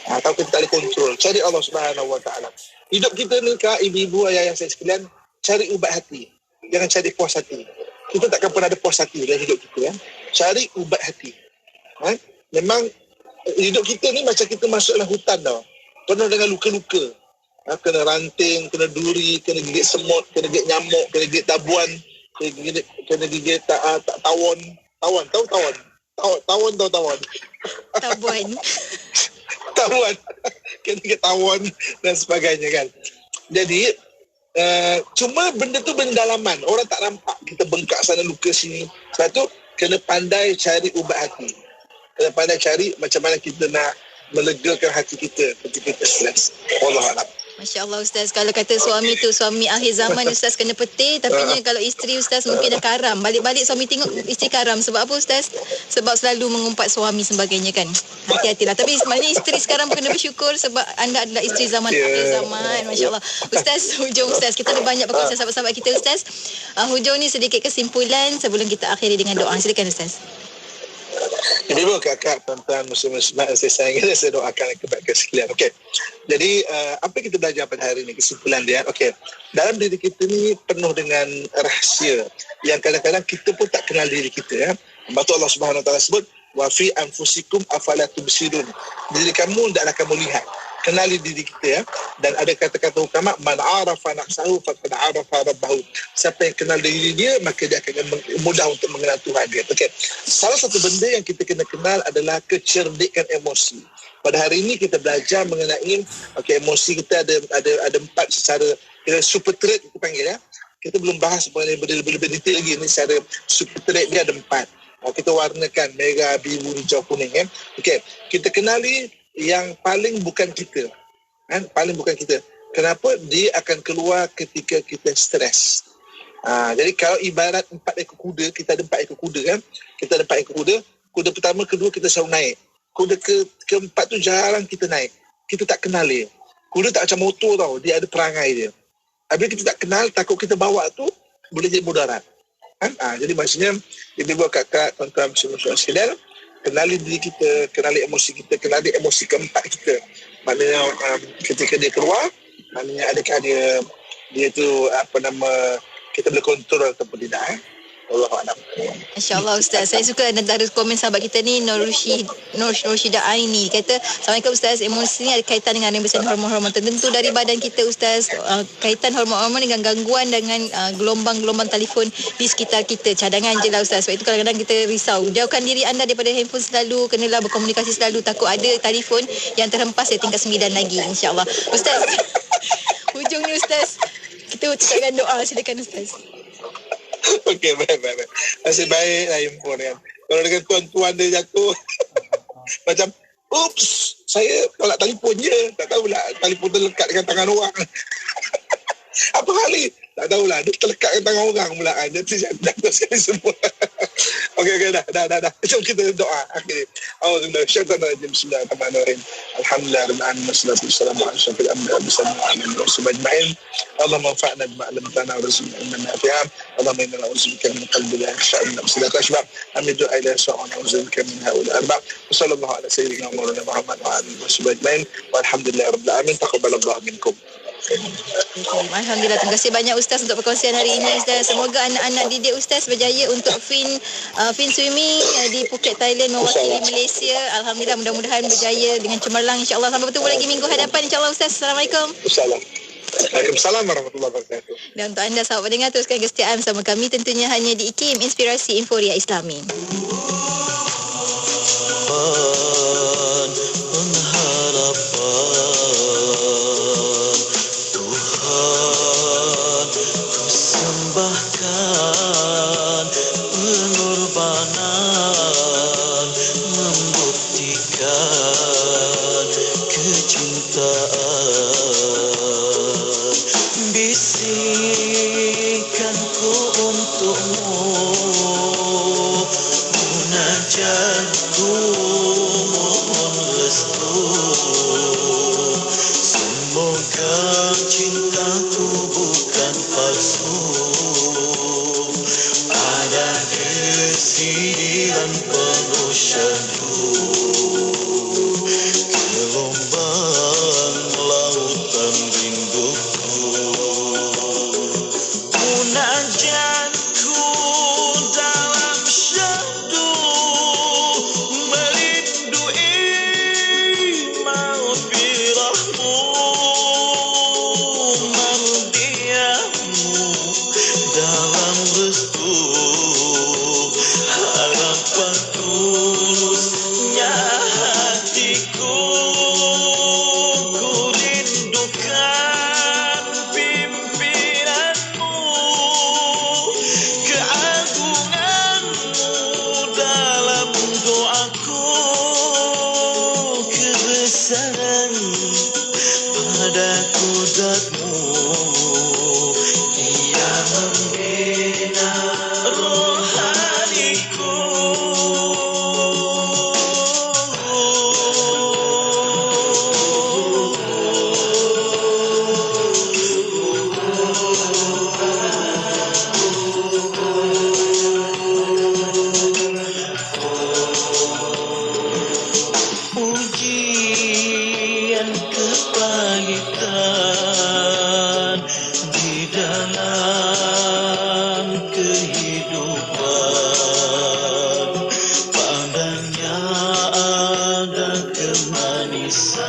Atau kita tak boleh kontrol. Cari Allah Subhanahu Wa Taala. Hidup kita ni, Kak, ibu-ibu, ayah-ayah saya sekalian, cari ubat hati. Jangan cari puas hati. Kita takkan pernah ada puas hati dalam hidup kita. Cari ubat hati. Memang hidup kita ni macam kita masuk dalam hutan tau. Penuh dengan luka-luka. Kena ranting, kena duri, kena gigit semut, kena gigit nyamuk, kena gigit tabuan, kena gigit tawon. Tawon, tahu tawon? Tawon. Tawon. Kena gigit tawon dan sebagainya kan. Jadi, cuma benda tu benda dalaman. Orang tak nampak. Kita bengkak sana, luka sini. Sebab tu, kena pandai cari ubat hati. Kena pandai cari macam mana kita nak melegakan hati kita ketika kita stres. Wallahualam.
Masya Allah Ustaz, kalau kata suami tu suami akhir zaman, Ustaz kena petir. Tapi kalau isteri Ustaz mungkin dah karam. Balik-balik suami tengok isteri karam. Sebab apa Ustaz? Sebab selalu mengumpat suami sebagainya kan. Hati-hatilah. Tapi sebenarnya isteri sekarang kena bersyukur sebab anda adalah isteri zaman akhir zaman. Masya Allah. Ustaz, hujung Ustaz, kita ada banyak perkongsian sahabat-sahabat kita Ustaz. Hujung ni sedikit kesimpulan sebelum kita akhiri dengan doa. Silakan Ustaz.
Jadi kakak, tuan-tuan, muslim-muslimat saya sayangi, saya doakan kebaikan sekalian. Okey. Jadi apa yang kita belajar pada hari ini, kesimpulan dia, okey. Dalam diri kita ni penuh dengan rahsia yang kadang-kadang kita pun tak kenal diri kita ya. Sebab tu Allah Subhanahu Wa Taala sebut wa fi anfusikum afala tubsirun. Diri kamu hendaklah kamu lihat. Kenali diri kita ya. Dan ada kata-kata ulama, man arafa nafsahu faqad arafa rabbahu. Siapa yang kenal diri dia, maka dia akan mudah untuk mengenal Tuhan dia. Okey. Salah satu benda yang kita kena kenal adalah kecerdikan emosi. Pada hari ini kita belajar mengenai emosi kita ada 4 secara super trait kita panggil ya. Kita belum bahas mengenai lebih detail lagi ni, secara super trait dia ada 4. Kita warnakan merah, biru, hijau, kuning ya. Okey. Kita kenali yang paling bukan kita. Paling bukan kita. Kenapa? Dia akan keluar ketika kita stres. Jadi kalau ibarat 4 ekor kuda, kita ada 4 ekor kuda kan. Kita ada 4 ekor kuda. Kuda pertama, kedua kita selalu naik. Kuda keempat tu jarang kita naik. Kita tak kenal dia. Kuda tak macam motor tau. Dia ada perangai dia. Habis kita tak kenal, takut kita bawa tu boleh jadi mudarat. Jadi maksudnya, ibu-ibu, kakak, tuan-tuan, semua sekalian, kenali diri kita, kenali emosi kita, kenali emosi keempat kita. Maknanya ketika dia keluar, maknanya adakah dia tu kita boleh kontrol ataupun tidak. Allahuakbar.
Masya-Allah Ustaz. Saya suka antara komen sahabat kita ni, Nur Syida Aini kata, Assalamualaikum Ustaz, emosi ni ada kaitan dengan yang bersentuhan hormon tertentu dari badan kita Ustaz. Kaitan hormon-hormon dengan gangguan dengan gelombang-gelombang telefon di sekitar kita. Cadangan je lah Ustaz. Sebab itu kadang-kadang kita risau. Jauhkan diri anda daripada handphone selalu. Kenalah berkomunikasi selalu. Takut ada telefon yang terhempas di tingkat 9 lagi, insya-Allah. Ustaz, hujung ni Ustaz, kita ucapkan doa. Silakan Ustaz.
Okey, baik. Nasib baik lah handphone kan. Kalau dengan tuan-tuan dia jatuh, macam, oops, saya tolak telefon je. Tak tahulah, telefon terlekat dengan tangan orang. Apa hal ni? Tak tahulah, dia terlekat dengan tangan orang pula. Dia jatuh sekali semua. Okey, dah. Jom kita doa akhir. Auzubillahi minasyaitanir rajim. Bismillahirrahmanirrahim. Alhamdulillahirabbil wassalatu wassalamu ala asyrafil anbiya'i wa sallallahu ajma'in. Allahumma anfa'na bima 'allamtana wa rzuqna ilman nafi'an. Allahumma inna na'udzubika min qalbin la yakhsha min nafsin la tashba'. Amin du'a ila sa'an na'udzubika min ha'ula arba'. Wa sallallahu ala sayyidina Maulana Muhammad wa alihi wa sahbihi ajma'in. Walhamdulillahirabbil alamin. Taqabbalallahu minkum.
Alhamdulillah, terima kasih banyak Ustaz untuk perkongsian hari ini Ustaz. Semoga anak-anak didik Ustaz berjaya untuk fin swimming di Phuket, Thailand mewakili Malaysia. Alhamdulillah, mudah-mudahan berjaya dengan cemerlang insya-Allah. Sampai bertemu lagi minggu hadapan insya-Allah Ustaz. Assalamualaikum.
Waalaikumsalam warahmatullahi wabarakatuh.
Dan untuk anda sahabat pendengar, teruskan kesetiaan bersama kami tentunya hanya di IKIM Inspirasi Inforia Islami.
Bahkan pengorbanan membuktikan kecintaan. Bisikanku untukmu, munajatku mohon restu. Semoga cintaku bukan palsu, ada desiran penuh syahdu, gelombang lautan rinduku. Munajatku dalam syahdu, merindui maghfirahmu, mardiahmu dalam restu, harapan tulusnya hatiku. Ku rindukan pimpinanmu, keagunganmu dalam doaku, kebesaran pada kodratmu. Dia membina rohaniku. Ujian kepahitan di dalam kehidupan, padanya ada kemanisan,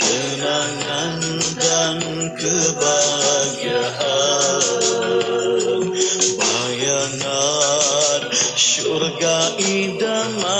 kenangan dan kebahagiaan, bayangan syurga idaman.